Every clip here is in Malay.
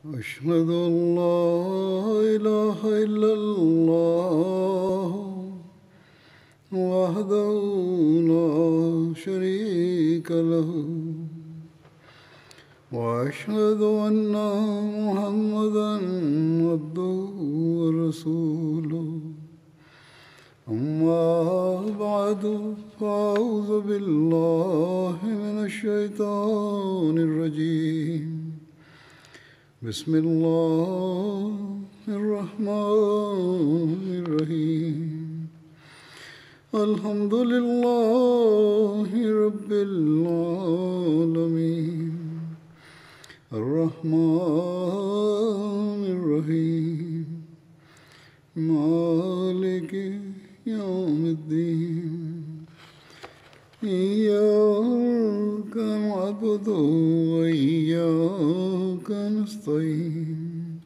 أشهد أن لا إله إلا الله وحده لا شريك له وأشهد أن محمدا عبده ورسوله أما بعد فأعوذ بالله من الشيطان الرجيم بسم الله الرحمن الرحيم الحمد لله رب العالمين الرحمن الرحيم مالك يوم الدين إياك نعبد وإياك نستعين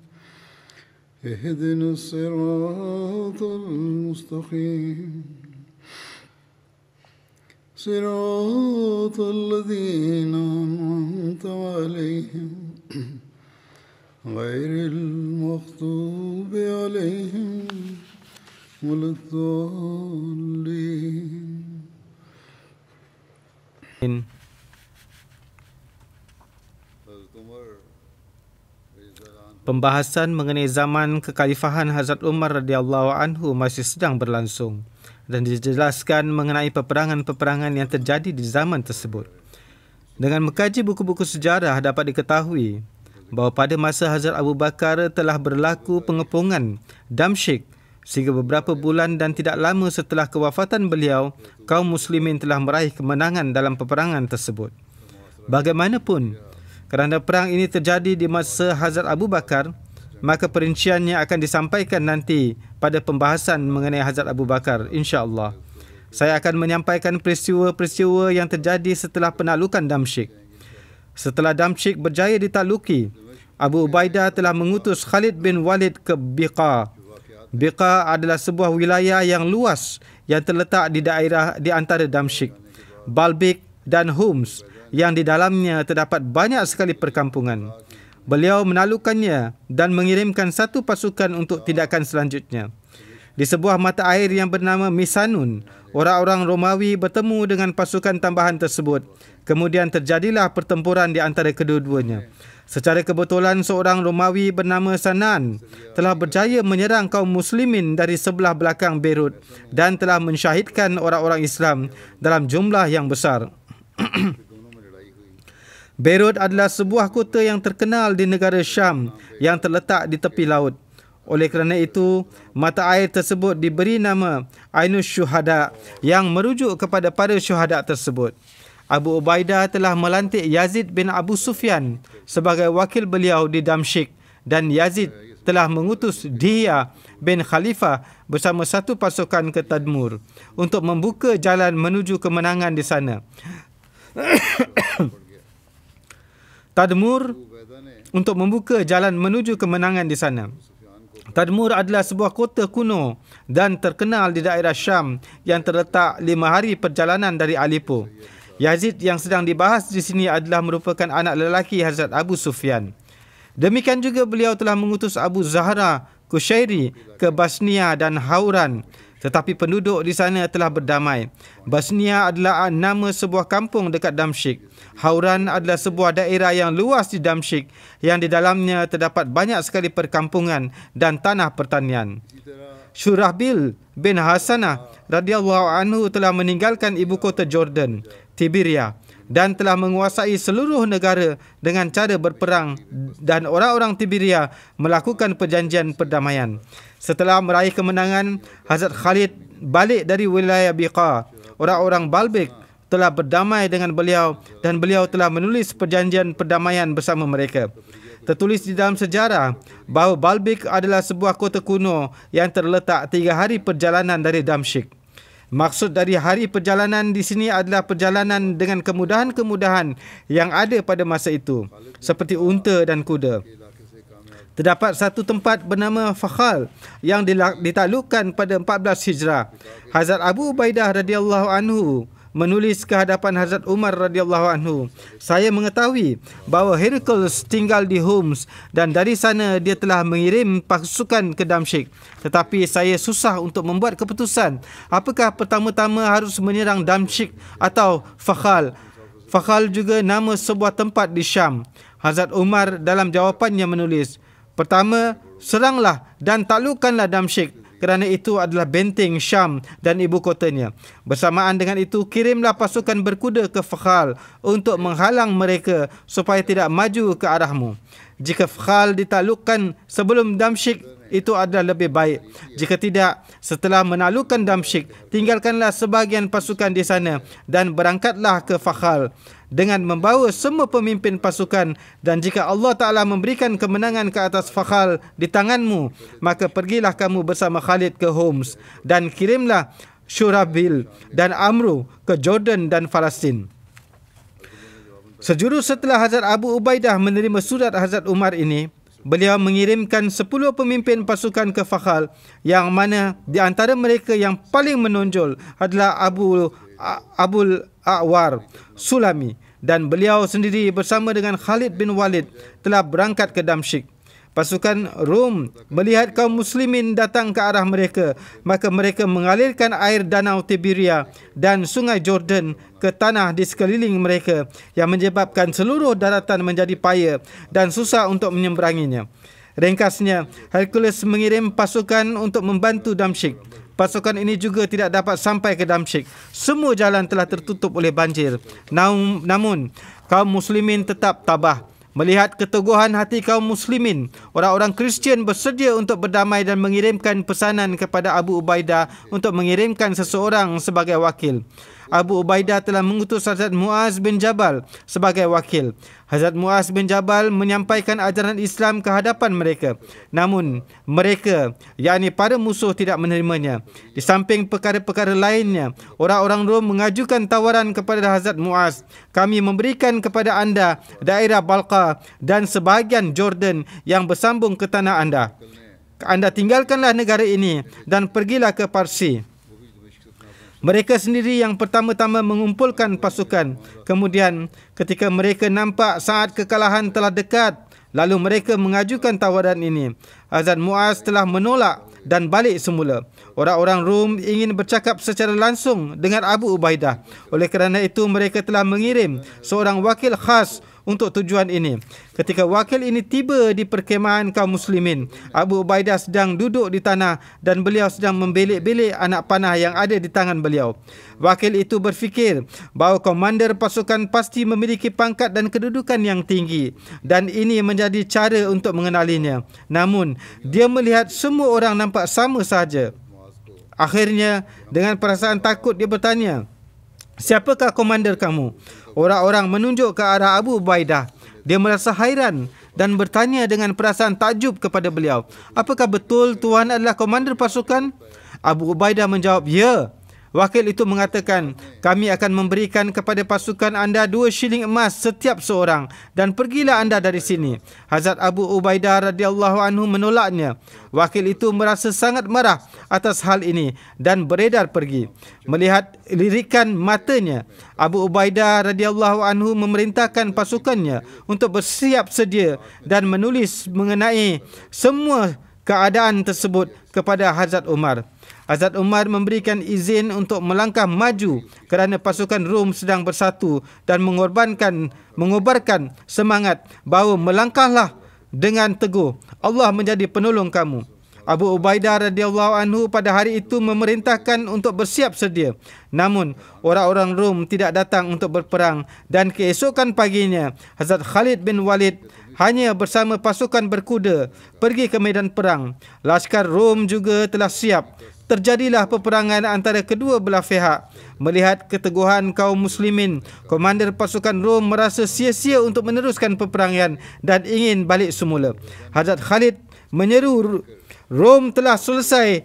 اهدنا الصراط المستقيم صراط الذين أنعمت عليهم غير المغضوب عليهم ولا الضالين. Pembahasan mengenai zaman kekhalifahan Hazrat Umar radhiyallahu anhu masih sedang berlangsung dan dijelaskan mengenai peperangan-peperangan yang terjadi di zaman tersebut. Dengan mengkaji buku-buku sejarah dapat diketahui bahawa pada masa Hazrat Abu Bakar telah berlaku pengepungan Damsyik sehingga beberapa bulan dan tidak lama setelah kewafatan beliau, kaum muslimin telah meraih kemenangan dalam peperangan tersebut. Bagaimanapun, kerana perang ini terjadi di masa Hazrat Abu Bakar, maka perinciannya akan disampaikan nanti pada pembahasan mengenai Hazrat Abu Bakar, insya-Allah. Saya akan menyampaikan peristiwa-peristiwa yang terjadi setelah penaklukan Damsyik. Setelah Damsyik berjaya ditakluki, Abu Ubaidah telah mengutus Khalid bin Walid ke Biqa. Biqa adalah sebuah wilayah yang luas yang terletak di antara Damsyik, Balbik dan Homs, yang di dalamnya terdapat banyak sekali perkampungan. Beliau menaklukkannya dan mengirimkan satu pasukan untuk tindakan selanjutnya. Di sebuah mata air yang bernama Misanun, orang-orang Romawi bertemu dengan pasukan tambahan tersebut. Kemudian terjadilah pertempuran di antara kedua-duanya. Secara kebetulan seorang Romawi bernama Sanan telah berjaya menyerang kaum muslimin dari sebelah belakang Beirut dan telah mensyahidkan orang-orang Islam dalam jumlah yang besar. Beirut adalah sebuah kota yang terkenal di negara Syam yang terletak di tepi laut. Oleh kerana itu, mata air tersebut diberi nama Ainus Syuhada yang merujuk kepada para syuhada tersebut. Abu Ubaidah telah melantik Yazid bin Abu Sufyan sebagai wakil beliau di Damsyik dan Yazid telah mengutus Dihya bin Khalifah bersama satu pasukan ke Tadmur untuk membuka jalan menuju kemenangan di sana. Tadmur untuk membuka jalan menuju kemenangan di sana. Tadmur adalah sebuah kota kuno dan terkenal di daerah Syam yang terletak 5 hari perjalanan dari Aleppo. Yazid yang sedang dibahas di sini adalah merupakan anak lelaki Hazrat Abu Sufyan. Demikian juga beliau telah mengutus Abu Zahra Kushairi ke Basnia dan Hauran, tetapi penduduk di sana telah berdamai. Basnia adalah nama sebuah kampung dekat Damsyik. Hauran adalah sebuah daerah yang luas di Damsyik yang di dalamnya terdapat banyak sekali perkampungan dan tanah pertanian. Syurahbil bin Hasanah radhiyallahu anhu telah meninggalkan ibu kota Jordan, Tiberia, dan telah menguasai seluruh negara dengan cara berperang, dan orang-orang Tiberia melakukan perjanjian perdamaian. Setelah meraih kemenangan, Hazrat Khalid balik dari wilayah Biqa. Orang-orang Balbik telah berdamai dengan beliau dan beliau telah menulis perjanjian perdamaian bersama mereka. Tertulis di dalam sejarah bahawa Balbik adalah sebuah kota kuno yang terletak 3 hari perjalanan dari Damsyik. Maksud dari hari perjalanan di sini adalah perjalanan dengan kemudahan-kemudahan yang ada pada masa itu, seperti unta dan kuda. Terdapat satu tempat bernama Fakhal yang ditaklukkan pada 14 Hijrah. Hazrat Abu Ubaidah radhiyallahu anhu menulis ke hadapan Hazrat Umar radhiyallahu anhu, "Saya mengetahui bahawa Heracles tinggal di Homs dan dari sana dia telah mengirim pasukan ke Damsyik. Tetapi saya susah untuk membuat keputusan. Apakah pertama-tama harus menyerang Damsyik atau Fakhal? Fakhal juga nama sebuah tempat di Syam." Hazrat Umar dalam jawapannya menulis, "Pertama, seranglah dan taklukkanlah Damsyik, kerana itu adalah benteng Syam dan ibu kotanya. Bersamaan dengan itu, kirimlah pasukan berkuda ke Fakhal untuk menghalang mereka supaya tidak maju ke arahmu. Jika Fakhal ditaklukkan sebelum Damsyik, itu adalah lebih baik. Jika tidak, setelah menaklukkan Damsyik, tinggalkanlah sebahagian pasukan di sana dan berangkatlah ke Fakhal dengan membawa semua pemimpin pasukan, dan jika Allah Ta'ala memberikan kemenangan ke atas Fakhal di tanganmu, maka pergilah kamu bersama Khalid ke Homs dan kirimlah Syurabil dan Amru ke Jordan dan Palestin." Sejurus setelah Hazrat Abu Ubaidah menerima surat Hazrat Umar ini, beliau mengirimkan 10 pemimpin pasukan ke Fakhal, yang mana di antara mereka yang paling menonjol adalah Abul A'war Sulami, dan beliau sendiri bersama dengan Khalid bin Walid telah berangkat ke Damsyik. Pasukan Rom melihat kaum muslimin datang ke arah mereka, maka mereka mengalirkan air danau Tiberia dan sungai Jordan ke tanah di sekeliling mereka, yang menyebabkan seluruh daratan menjadi payah dan susah untuk menyeberanginya. Ringkasnya, Hercules mengirim pasukan untuk membantu Damsyik. Pasukan ini juga tidak dapat sampai ke Damsyik. Semua jalan telah tertutup oleh banjir. Namun, kaum muslimin tetap tabah. Melihat keteguhan hati kaum muslimin, orang-orang Kristian bersedia untuk berdamai dan mengirimkan pesanan kepada Abu Ubaidah untuk mengirimkan seseorang sebagai wakil. Abu Ubaidah telah mengutus Hazrat Muaz bin Jabal sebagai wakil. Hazrat Muaz bin Jabal menyampaikan ajaran Islam ke hadapan mereka. Namun mereka, yakni para musuh, tidak menerimanya. Di samping perkara-perkara lainnya, orang-orang Rom mengajukan tawaran kepada Hazrat Muaz, "Kami memberikan kepada anda daerah Balqa dan sebahagian Jordan yang bersambung ke tanah anda. Anda tinggalkanlah negara ini dan pergilah ke Parsi." Mereka sendiri yang pertama-tama mengumpulkan pasukan. Kemudian ketika mereka nampak saat kekalahan telah dekat, lalu mereka mengajukan tawaran ini. Hazrat Muaz telah menolak dan balik semula. Orang-orang Rom ingin bercakap secara langsung dengan Abu Ubaidah. Oleh kerana itu, mereka telah mengirim seorang wakil khas untuk tujuan ini. Ketika wakil ini tiba di perkemahan kaum muslimin, Abu Ubaidah sedang duduk di tanah dan beliau sedang membelik-belik anak panah yang ada di tangan beliau. Wakil itu berfikir bahawa komander pasukan pasti memiliki pangkat dan kedudukan yang tinggi, dan ini menjadi cara untuk mengenalinya. Namun, dia melihat semua orang nampak sama sahaja. Akhirnya, dengan perasaan takut, dia bertanya, "Siapakah komander kamu?" Orang-orang menunjuk ke arah Abu Ubaidah. Dia merasa hairan dan bertanya dengan perasaan takjub kepada beliau, "Apakah betul Tuan adalah komander pasukan?" Abu Ubaidah menjawab, "Ya." Wakil itu mengatakan, "Kami akan memberikan kepada pasukan anda 2 syiling emas setiap seorang dan pergilah anda dari sini." Hazrat Abu Ubaidah radhiyallahu anhu menolaknya. Wakil itu merasa sangat marah atas hal ini dan beredar pergi. Melihat lirikan matanya, Abu Ubaidah radhiyallahu anhu memerintahkan pasukannya untuk bersiap sedia dan menulis mengenai semua keadaan tersebut kepada Hazrat Umar. Hazrat Umar memberikan izin untuk melangkah maju kerana pasukan Rom sedang bersatu dan mengobarkan semangat bahawa melangkahlah dengan teguh. Allah menjadi penolong kamu. Abu Ubaidah radhiyallahu anhu pada hari itu memerintahkan untuk bersiap sedia. Namun, orang-orang Rom tidak datang untuk berperang, dan keesokan paginya, Hazrat Khalid bin Walid hanya bersama pasukan berkuda pergi ke medan perang. Laskar Rom juga telah siap. Terjadilah peperangan antara kedua belah pihak. Melihat keteguhan kaum muslimin, komander pasukan Rom merasa sia-sia untuk meneruskan peperangan dan ingin balik semula. Hazrat Khalid menyeru, "Rom telah selesai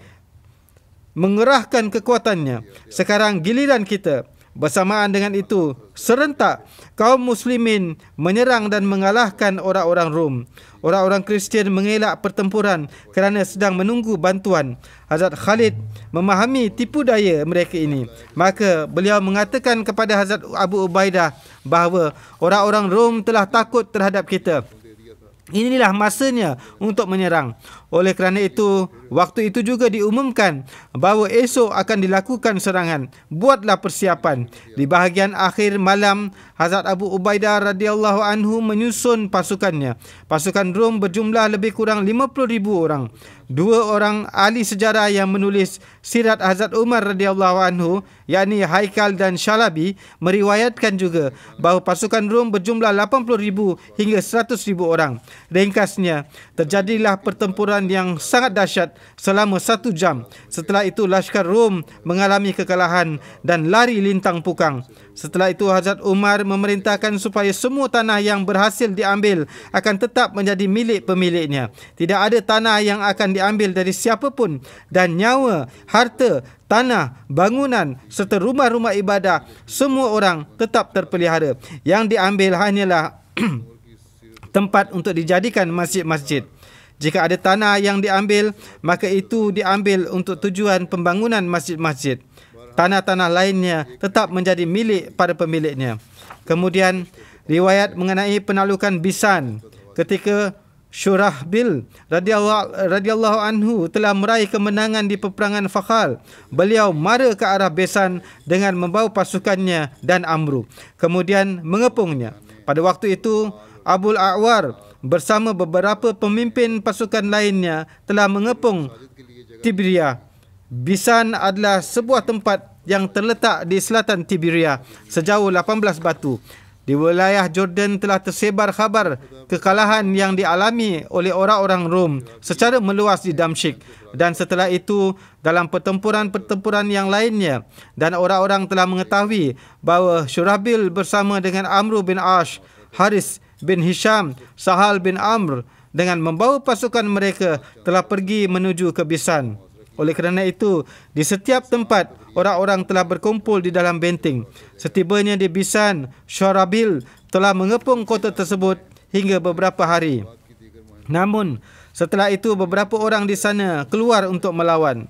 mengerahkan kekuatannya. Sekarang giliran kita." Bersamaan dengan itu, Serentak kaum muslimin menyerang dan mengalahkan orang-orang Rom. Orang-orang Kristian mengelak pertempuran kerana sedang menunggu bantuan. Hazrat Khalid memahami tipu daya mereka ini. Maka beliau mengatakan kepada Hazrat Abu Ubaidah bahawa orang-orang Rom telah takut terhadap kita. Inilah masanya untuk menyerang. Oleh kerana itu, waktu itu juga diumumkan bahawa esok akan dilakukan serangan. Buatlah persiapan. Di bahagian akhir malam, Hazrat Abu Ubaidah radhiyallahu anhu menyusun pasukannya. Pasukan Rom berjumlah lebih kurang 50,000 orang. Dua orang ahli sejarah yang menulis sirat Hazrat Umar radhiyallahu anhu, yakni Haikal dan Shalabi, meriwayatkan juga bahawa pasukan Rom berjumlah 80,000 hingga 100,000 orang. Ringkasnya, terjadilah pertempuran yang sangat dahsyat selama 1 jam. Setelah itu Lashkar Rom mengalami kekalahan dan lari lintang pukang. Setelah itu Hazrat Umar memerintahkan supaya semua tanah yang berhasil diambil akan tetap menjadi milik pemiliknya. Tidak ada tanah yang akan diambil dari siapa pun, dan nyawa, harta, tanah, bangunan serta rumah-rumah ibadah semua orang tetap terpelihara. Yang diambil hanyalah tempat untuk dijadikan masjid-masjid. Jika ada tanah yang diambil, maka itu diambil untuk tujuan pembangunan masjid-masjid. Tanah-tanah lainnya tetap menjadi milik pada pemiliknya. Kemudian, riwayat mengenai penaklukan Bisan ketika Syurahbil radhiyallahu anhu telah meraih kemenangan di peperangan Fakhal. Beliau mara ke arah Bisan dengan membawa pasukannya dan Amru, kemudian mengepungnya. Pada waktu itu, Abul A'war bersama beberapa pemimpin pasukan lainnya telah mengepung Tiberia. Bisan adalah sebuah tempat yang terletak di selatan Tiberia sejauh 18 batu. Di wilayah Jordan telah tersebar khabar kekalahan yang dialami oleh orang-orang Rom secara meluas di Damsyik, dan setelah itu dalam pertempuran-pertempuran yang lainnya, dan orang-orang telah mengetahui bahawa Syurahbil bersama dengan Amr bin Ash, Haris bin Hisham, Sahal bin Amr dengan membawa pasukan mereka telah pergi menuju ke Bisan. Oleh kerana itu, di setiap tempat orang-orang telah berkumpul di dalam benteng. Setibanya di Bisan, Syurabil telah mengepung kota tersebut hingga beberapa hari. Namun, setelah itu beberapa orang di sana keluar untuk melawan.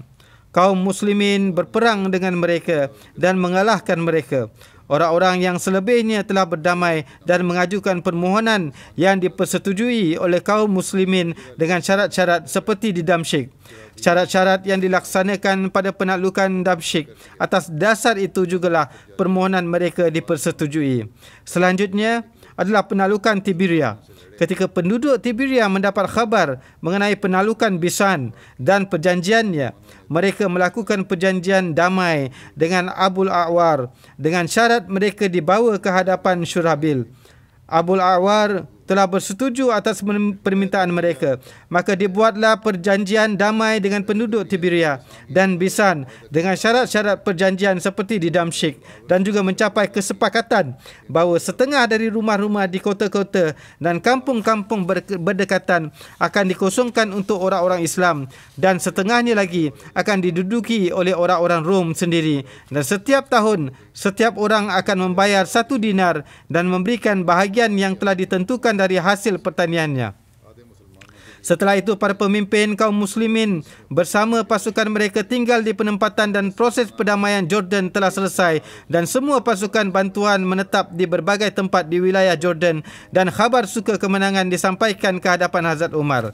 Kaum muslimin berperang dengan mereka dan mengalahkan mereka. Orang-orang yang selebihnya telah berdamai dan mengajukan permohonan yang dipersetujui oleh kaum muslimin dengan syarat-syarat seperti di Damsyik. Syarat-syarat yang dilaksanakan pada penaklukan Damsyik, atas dasar itu jugalah permohonan mereka dipersetujui. Selanjutnya adalah penaklukan Tiberia. Ketika penduduk Tiberia mendapat khabar mengenai penaklukan Bisan dan perjanjiannya, mereka melakukan perjanjian damai dengan Abul A'war dengan syarat mereka dibawa ke hadapan Syurahbil. Abul A'war telah bersetuju atas permintaan mereka. Maka dibuatlah perjanjian damai dengan penduduk Tiberia dan Bisan dengan syarat-syarat perjanjian seperti di Damsyik, dan juga mencapai kesepakatan bahawa setengah dari rumah-rumah di kota-kota dan kampung-kampung berdekatan akan dikosongkan untuk orang-orang Islam, dan setengahnya lagi akan diduduki oleh orang-orang Rom sendiri, dan setiap tahun setiap orang akan membayar 1 dinar dan memberikan bahagian yang telah ditentukan dari hasil pertaniannya. Setelah itu, para pemimpin kaum muslimin bersama pasukan mereka tinggal di penempatan, dan proses perdamaian Jordan telah selesai, dan semua pasukan bantuan menetap di berbagai tempat di wilayah Jordan, dan khabar suka kemenangan disampaikan ke hadapan Hazrat Umar.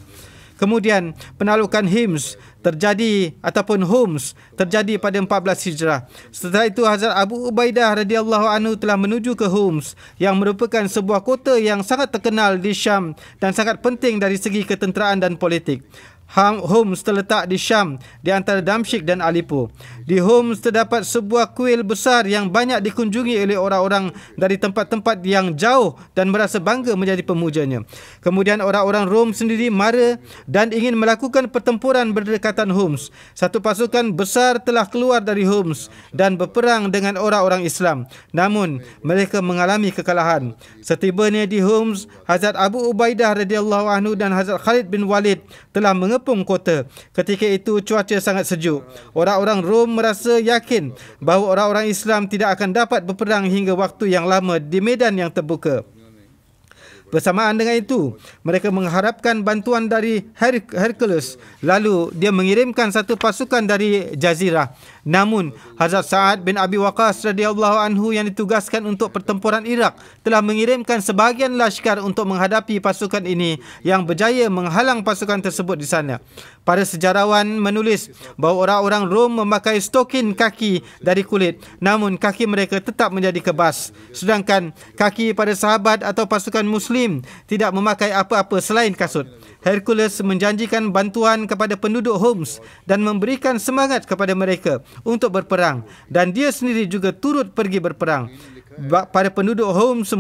Kemudian penaklukan Hims terjadi ataupun Homs terjadi pada 14 Hijrah. Setelah itu Hazrat Abu Ubaidah radhiyallahu anhu telah menuju ke Homs yang merupakan sebuah kota yang sangat terkenal di Syam dan sangat penting dari segi ketenteraan dan politik. Homs terletak di Syam di antara Damsyik dan Aleppo. Di Homs terdapat sebuah kuil besar yang banyak dikunjungi oleh orang-orang dari tempat-tempat yang jauh dan merasa bangga menjadi pemujanya. Kemudian orang-orang Rom sendiri mara dan ingin melakukan pertempuran berdekatan Homs. Satu pasukan besar telah keluar dari Homs dan berperang dengan orang-orang Islam. Namun mereka mengalami kekalahan. Setibanya di Homs, Hazrat Abu Ubaidah radhiyallahu anhu dan Hazrat Khalid bin Walid telah mengepung kota. Ketika itu cuaca sangat sejuk. Orang-orang Rom merasa yakin bahawa orang-orang Islam tidak akan dapat berperang hingga waktu yang lama di medan yang terbuka. Bersamaan dengan itu, mereka mengharapkan bantuan dari Hercules. Lalu dia mengirimkan satu pasukan dari Jazirah. Namun, Hazrat Sa'ad bin Abi Waqqas radhiyallahu anhu yang ditugaskan untuk pertempuran Iraq telah mengirimkan sebahagian lashkar untuk menghadapi pasukan ini yang berjaya menghalang pasukan tersebut di sana. Para sejarawan menulis bahawa orang-orang Rom memakai stokin kaki dari kulit, namun kaki mereka tetap menjadi kebas. Sedangkan kaki pada sahabat atau pasukan Muslim tidak memakai apa-apa selain kasut. Hercules menjanjikan bantuan kepada penduduk Homs dan memberikan semangat kepada mereka untuk berperang, dan dia sendiri juga turut pergi berperang. Para penduduk Homs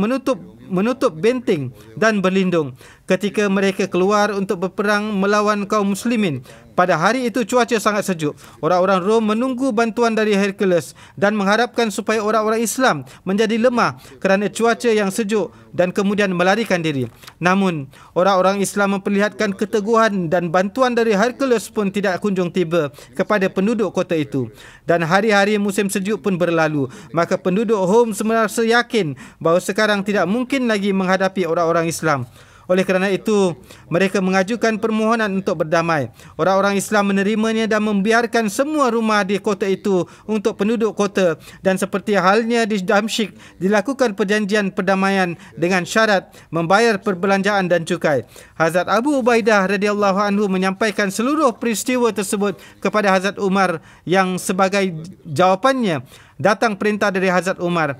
menutup benteng dan berlindung ketika mereka keluar untuk berperang melawan kaum muslimin. Pada hari itu cuaca sangat sejuk. Orang-orang Rom menunggu bantuan dari Hercules dan mengharapkan supaya orang-orang Islam menjadi lemah kerana cuaca yang sejuk dan kemudian melarikan diri. Namun, orang-orang Islam memperlihatkan keteguhan dan bantuan dari Hercules pun tidak kunjung tiba kepada penduduk kota itu. Dan hari-hari musim sejuk pun berlalu. Maka penduduk Homs merasa yakin bahawa sekarang tidak mungkin lagi menghadapi orang-orang Islam. Oleh kerana itu, mereka mengajukan permohonan untuk berdamai. Orang-orang Islam menerimanya dan membiarkan semua rumah di kota itu untuk penduduk kota, dan seperti halnya di Damsyik, dilakukan perjanjian perdamaian dengan syarat membayar perbelanjaan dan cukai. Hazrat Abu Ubaidah radhiyallahu anhu menyampaikan seluruh peristiwa tersebut kepada Hazrat Umar, yang sebagai jawapannya datang perintah dari Hazrat Umar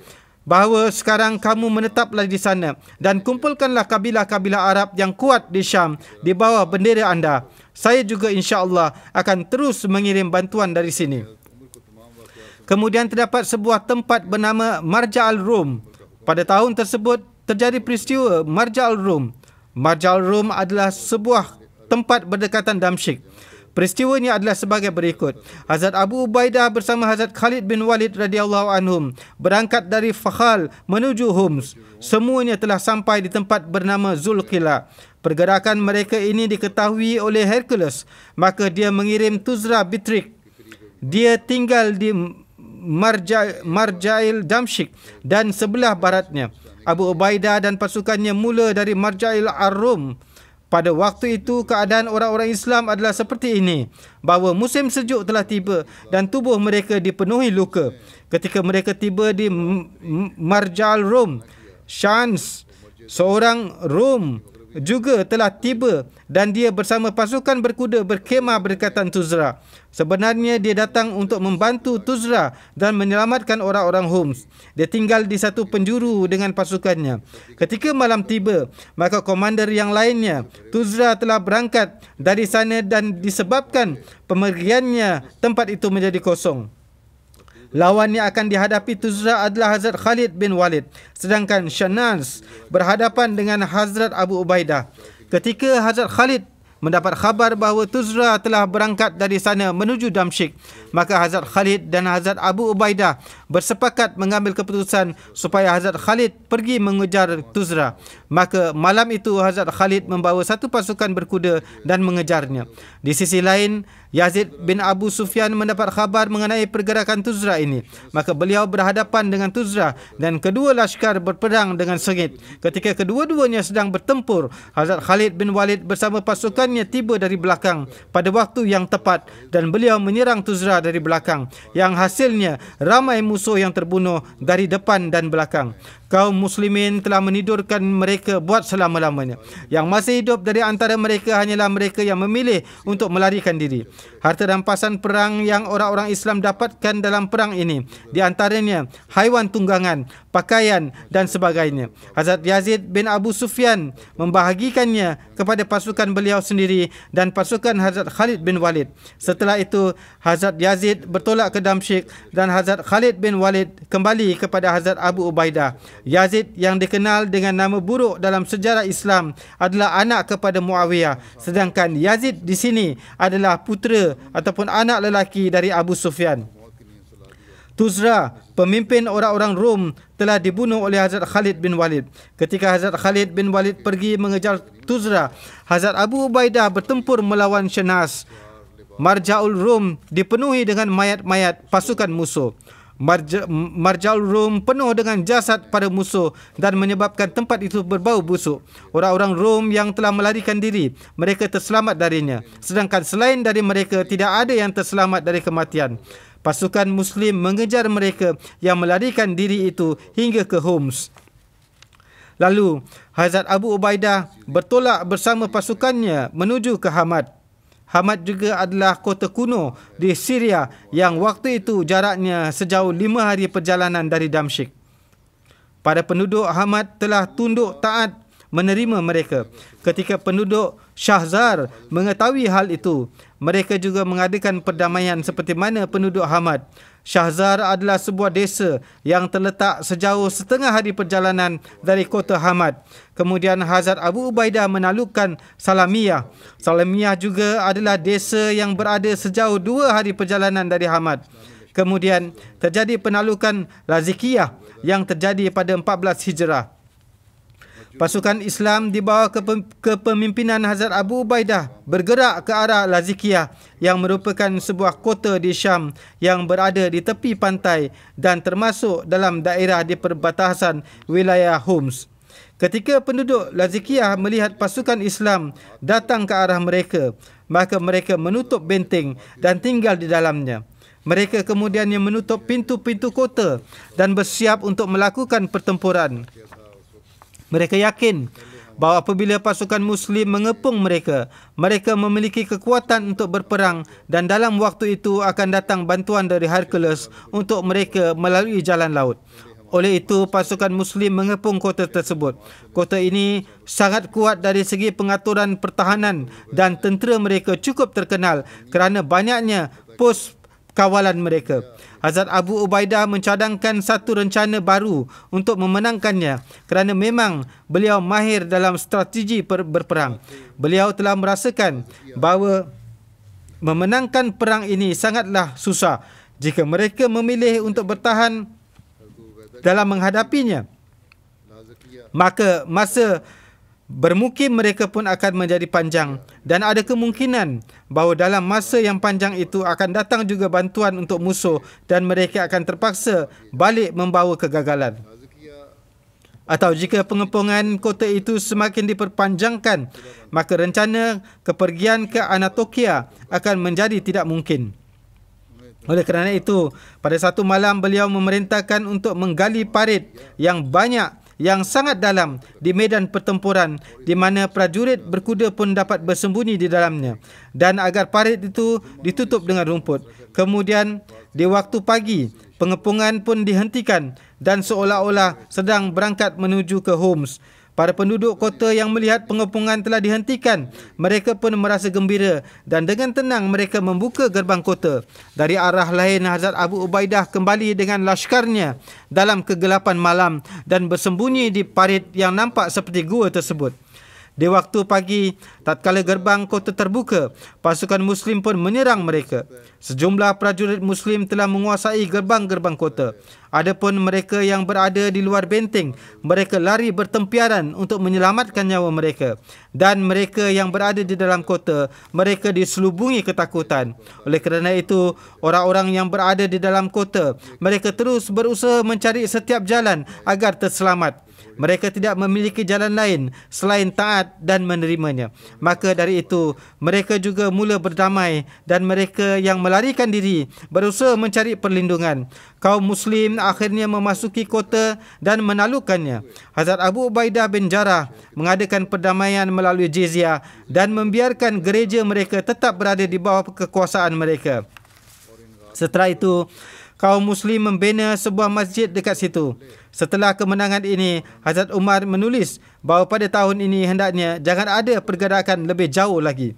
bahawa sekarang kamu menetaplah di sana dan kumpulkanlah kabilah-kabilah Arab yang kuat di Syam di bawah bendera anda. Saya juga insya-Allah akan terus mengirim bantuan dari sini. Kemudian terdapat sebuah tempat bernama Marja' al-Rum. Pada tahun tersebut terjadi peristiwa Marja' al-Rum. Marja' al-Rum adalah sebuah tempat berdekatan Damsyik. Peristiwa ini adalah sebagai berikut. Hazrat Abu Ubaidah bersama Hazrat Khalid bin Walid radhiyallahu anhum berangkat dari Fakhal menuju Homs. Semuanya telah sampai di tempat bernama Zulqila. Pergerakan mereka ini diketahui oleh Hercules, maka dia mengirim Tuzra Bitrik. Dia tinggal di Marja'il Damsyik dan sebelah baratnya. Abu Ubaidah dan pasukannya mula dari Marja'il Ar-Rum. Pada waktu itu, keadaan orang-orang Islam adalah seperti ini, bahawa musim sejuk telah tiba dan tubuh mereka dipenuhi luka. Ketika mereka tiba di Marja'al Rum, Shans, seorang Rom, juga telah tiba dan dia bersama pasukan berkuda berkemah berdekatan Tuzra. Sebenarnya dia datang untuk membantu Tuzra dan menyelamatkan orang-orang Homs. Dia tinggal di satu penjuru dengan pasukannya. Ketika malam tiba, maka komander yang lainnya, Tuzra, telah berangkat dari sana dan disebabkan pemergiannya, tempat itu menjadi kosong. Lawan yang akan dihadapi Tuzra adalah Hazrat Khalid bin Walid, sedangkan Shanaz berhadapan dengan Hazrat Abu Ubaidah. Ketika Hazrat Khalid mendapat khabar bahawa Tuzra telah berangkat dari sana menuju Damsyik, maka Hazrat Khalid dan Hazrat Abu Ubaidah bersepakat mengambil keputusan supaya Hazrat Khalid pergi mengejar Tuzra. Maka malam itu Hazrat Khalid membawa satu pasukan berkuda dan mengejarnya. Di sisi lain, Yazid bin Abu Sufyan mendapat khabar mengenai pergerakan Tuzra ini. Maka beliau berhadapan dengan Tuzra dan kedua lashkar berperang dengan sengit. Ketika kedua-duanya sedang bertempur, Hazrat Khalid bin Walid bersama pasukannya tiba dari belakang pada waktu yang tepat dan beliau menyerang Tuzra dari belakang, yang hasilnya ramai musuh yang terbunuh dari depan dan belakang. Kaum muslimin telah menidurkan mereka buat selama-lamanya. Yang masih hidup dari antara mereka hanyalah mereka yang memilih untuk melarikan diri. Harta rampasan perang yang orang-orang Islam dapatkan dalam perang ini, di antaranya haiwan tunggangan, pakaian dan sebagainya. Hazrat Yazid bin Abu Sufyan membahagikannya kepada pasukan beliau sendiri dan pasukan Hazrat Khalid bin Walid. Setelah itu, Hazrat Yazid bertolak ke Damsyik dan Hazrat Khalid bin Walid kembali kepada Hazrat Abu Ubaidah. Yazid yang dikenal dengan nama buruk dalam sejarah Islam adalah anak kepada Muawiyah, sedangkan Yazid di sini adalah putera ataupun anak lelaki dari Abu Sufyan. Tuzra, pemimpin orang-orang Rom, telah dibunuh oleh Hazrat Khalid bin Walid. Ketika Hazrat Khalid bin Walid pergi mengejar Tuzra, Hazrat Abu Ubaidah bertempur melawan Shanaz. Marja'ul Rum dipenuhi dengan mayat-mayat pasukan musuh. Marja'ul Rum penuh dengan jasad para musuh dan menyebabkan tempat itu berbau busuk. Orang-orang Rom yang telah melarikan diri, mereka terselamat darinya. Sedangkan selain dari mereka, tidak ada yang terselamat dari kematian. Pasukan Muslim mengejar mereka yang melarikan diri itu hingga ke Homs. Lalu, Hazrat Abu Ubaidah bertolak bersama pasukannya menuju ke Hamad. Hamad juga adalah kota kuno di Syria yang waktu itu jaraknya sejauh 5 hari perjalanan dari Damsyik. Para penduduk Hamad telah tunduk taat menerima mereka. Ketika penduduk Shahzar mengetahui hal itu, mereka juga mengadakan perdamaian seperti mana penduduk Hamad. Shahzar adalah sebuah desa yang terletak sejauh setengah hari perjalanan dari kota Hamad. Kemudian Hazrat Abu Ubaidah menaklukkan Salamiyah. Salamiyah juga adalah desa yang berada sejauh 2 hari perjalanan dari Hamad. Kemudian terjadi penaklukan Lazikiyah yang terjadi pada 14 Hijrah. Pasukan Islam di bawah kepemimpinan Hazrat Abu Ubaidah bergerak ke arah Lazikiyah yang merupakan sebuah kota di Syam yang berada di tepi pantai dan termasuk dalam daerah di perbatasan wilayah Homs. Ketika penduduk Lazikiyah melihat pasukan Islam datang ke arah mereka, maka mereka menutup benteng dan tinggal di dalamnya. Mereka kemudian menutup pintu-pintu kota dan bersiap untuk melakukan pertempuran. Mereka yakin bahawa apabila pasukan Muslim mengepung mereka, mereka memiliki kekuatan untuk berperang dan dalam waktu itu akan datang bantuan dari Hercules untuk mereka melalui jalan laut. Oleh itu, pasukan Muslim mengepung kota tersebut. Kota ini sangat kuat dari segi pengaturan pertahanan dan tentera mereka cukup terkenal kerana banyaknya pos kawalan mereka. Hazrat Abu Ubaidah mencadangkan satu rencana baru untuk memenangkannya kerana memang beliau mahir dalam strategi berperang. Beliau telah merasakan bahawa memenangkan perang ini sangatlah susah jika mereka memilih untuk bertahan dalam menghadapinya. Maka masa bermukim mereka pun akan menjadi panjang dan ada kemungkinan bahawa dalam masa yang panjang itu akan datang juga bantuan untuk musuh dan mereka akan terpaksa balik membawa kegagalan. Atau jika pengepungan kota itu semakin diperpanjangkan, maka rencana kepergian ke Anatolia akan menjadi tidak mungkin. Oleh kerana itu, pada satu malam beliau memerintahkan untuk menggali parit yang banyak yang sangat dalam di medan pertempuran di mana prajurit berkuda pun dapat bersembunyi di dalamnya dan agar parit itu ditutup dengan rumput. Kemudian di waktu pagi, pengepungan pun dihentikan dan seolah-olah sedang berangkat menuju ke Homs. Para penduduk kota yang melihat pengepungan telah dihentikan, mereka pun merasa gembira dan dengan tenang mereka membuka gerbang kota. Dari arah lain, Hazrat Abu Ubaidah kembali dengan laskarnya dalam kegelapan malam dan bersembunyi di parit yang nampak seperti gua tersebut. Di waktu pagi, tatkala gerbang kota terbuka, pasukan Muslim pun menyerang mereka. Sejumlah prajurit Muslim telah menguasai gerbang-gerbang kota. Adapun mereka yang berada di luar benteng, mereka lari bertempiaran untuk menyelamatkan nyawa mereka. Dan mereka yang berada di dalam kota, mereka diselubungi ketakutan. Oleh kerana itu, orang-orang yang berada di dalam kota, mereka terus berusaha mencari setiap jalan agar terselamat. Mereka tidak memiliki jalan lain selain taat dan menerimanya. Maka dari itu, mereka juga mula berdamai dan mereka yang melarikan diri berusaha mencari perlindungan. Kaum Muslim akhirnya memasuki kota dan menaklukkannya. Hazrat Abu Ubaidah bin Jarrah mengadakan perdamaian melalui jizyah dan membiarkan gereja mereka tetap berada di bawah kekuasaan mereka. Setelah itu, kaum Muslim membina sebuah masjid dekat situ. Setelah kemenangan ini, Hazrat Umar menulis bahawa pada tahun ini hendaknya jangan ada pergerakan lebih jauh lagi.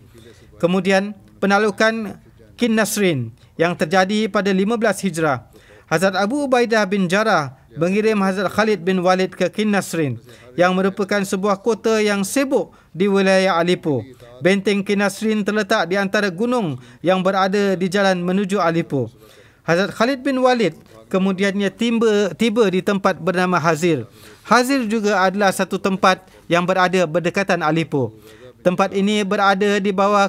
Kemudian, penaklukan Kin Nasrin yang terjadi pada 15 Hijrah. Hazrat Abu Ubaidah bin Jarrah mengirim Hazrat Khalid bin Walid ke Kin Nasrin yang merupakan sebuah kota yang sibuk di wilayah Aleppo. Benteng Kin Nasrin terletak di antara gunung yang berada di jalan menuju Aleppo. Hazrat Khalid bin Walid kemudiannya tiba di tempat bernama Hazir. Hazir juga adalah satu tempat yang berada berdekatan Aleppo. Tempat ini berada di bawah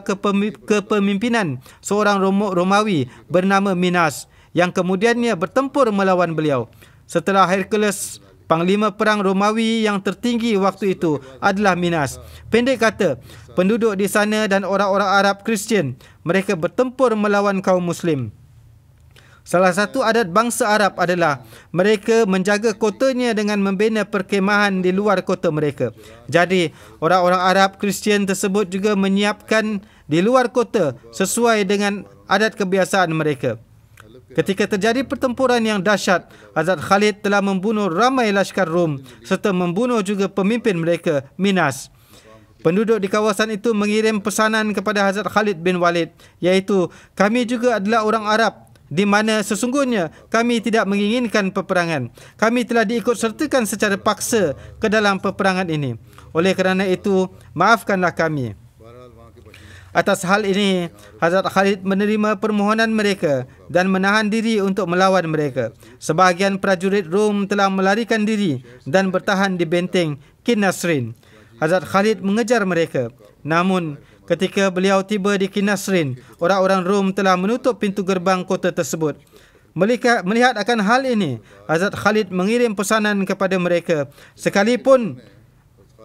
kepemimpinan seorang Romawi bernama Minas yang kemudiannya bertempur melawan beliau. Setelah Hercules, panglima perang Romawi yang tertinggi waktu itu adalah Minas. Pendek kata, penduduk di sana dan orang-orang Arab Kristian, mereka bertempur melawan kaum Muslim. Salah satu adat bangsa Arab adalah mereka menjaga kotanya dengan membina perkemahan di luar kota mereka. Jadi, orang-orang Arab Kristian tersebut juga menyiapkan di luar kota sesuai dengan adat kebiasaan mereka. Ketika terjadi pertempuran yang dahsyat, Hazrat Khalid telah membunuh ramai lashkar Rom serta membunuh juga pemimpin mereka, Minas. Penduduk di kawasan itu mengirim pesanan kepada Hazrat Khalid bin Walid, iaitu, kami juga adalah orang Arab, di mana sesungguhnya kami tidak menginginkan peperangan. Kami telah diikut sertakan secara paksa ke dalam peperangan ini. Oleh kerana itu, maafkanlah kami. Atas hal ini, Hazrat Khalid menerima permohonan mereka dan menahan diri untuk melawan mereka. Sebahagian prajurit Rom telah melarikan diri dan bertahan di benteng Kinasrin. Hazrat Khalid mengejar mereka. Namun, ketika beliau tiba di Kinasrin, orang-orang Rom telah menutup pintu gerbang kota tersebut. Melihat akan hal ini, Hazrat Khalid mengirim pesanan kepada mereka, sekalipun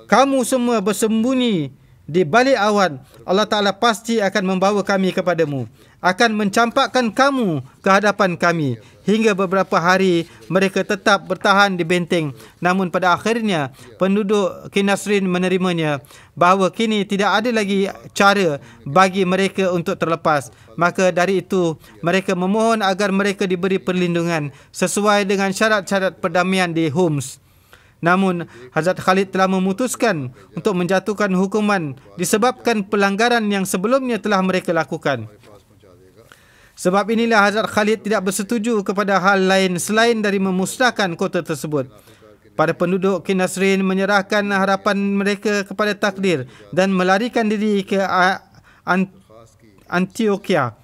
kamu semua bersembunyi di balik awan, Allah Ta'ala pasti akan membawa kami kepadamu, akan mencampakkan kamu ke hadapan kami. Hingga beberapa hari mereka tetap bertahan di benteng. Namun pada akhirnya penduduk Kinasrin menerimanya bahawa kini tidak ada lagi cara bagi mereka untuk terlepas. Maka dari itu mereka memohon agar mereka diberi perlindungan sesuai dengan syarat-syarat perdamaian di Homs. Namun, Hazrat Khalid telah memutuskan untuk menjatuhkan hukuman disebabkan pelanggaran yang sebelumnya telah mereka lakukan. Sebab inilah Hazrat Khalid tidak bersetuju kepada hal lain selain dari memusnahkan kota tersebut. Para penduduk Kinasrin menyerahkan harapan mereka kepada takdir dan melarikan diri ke Antioquia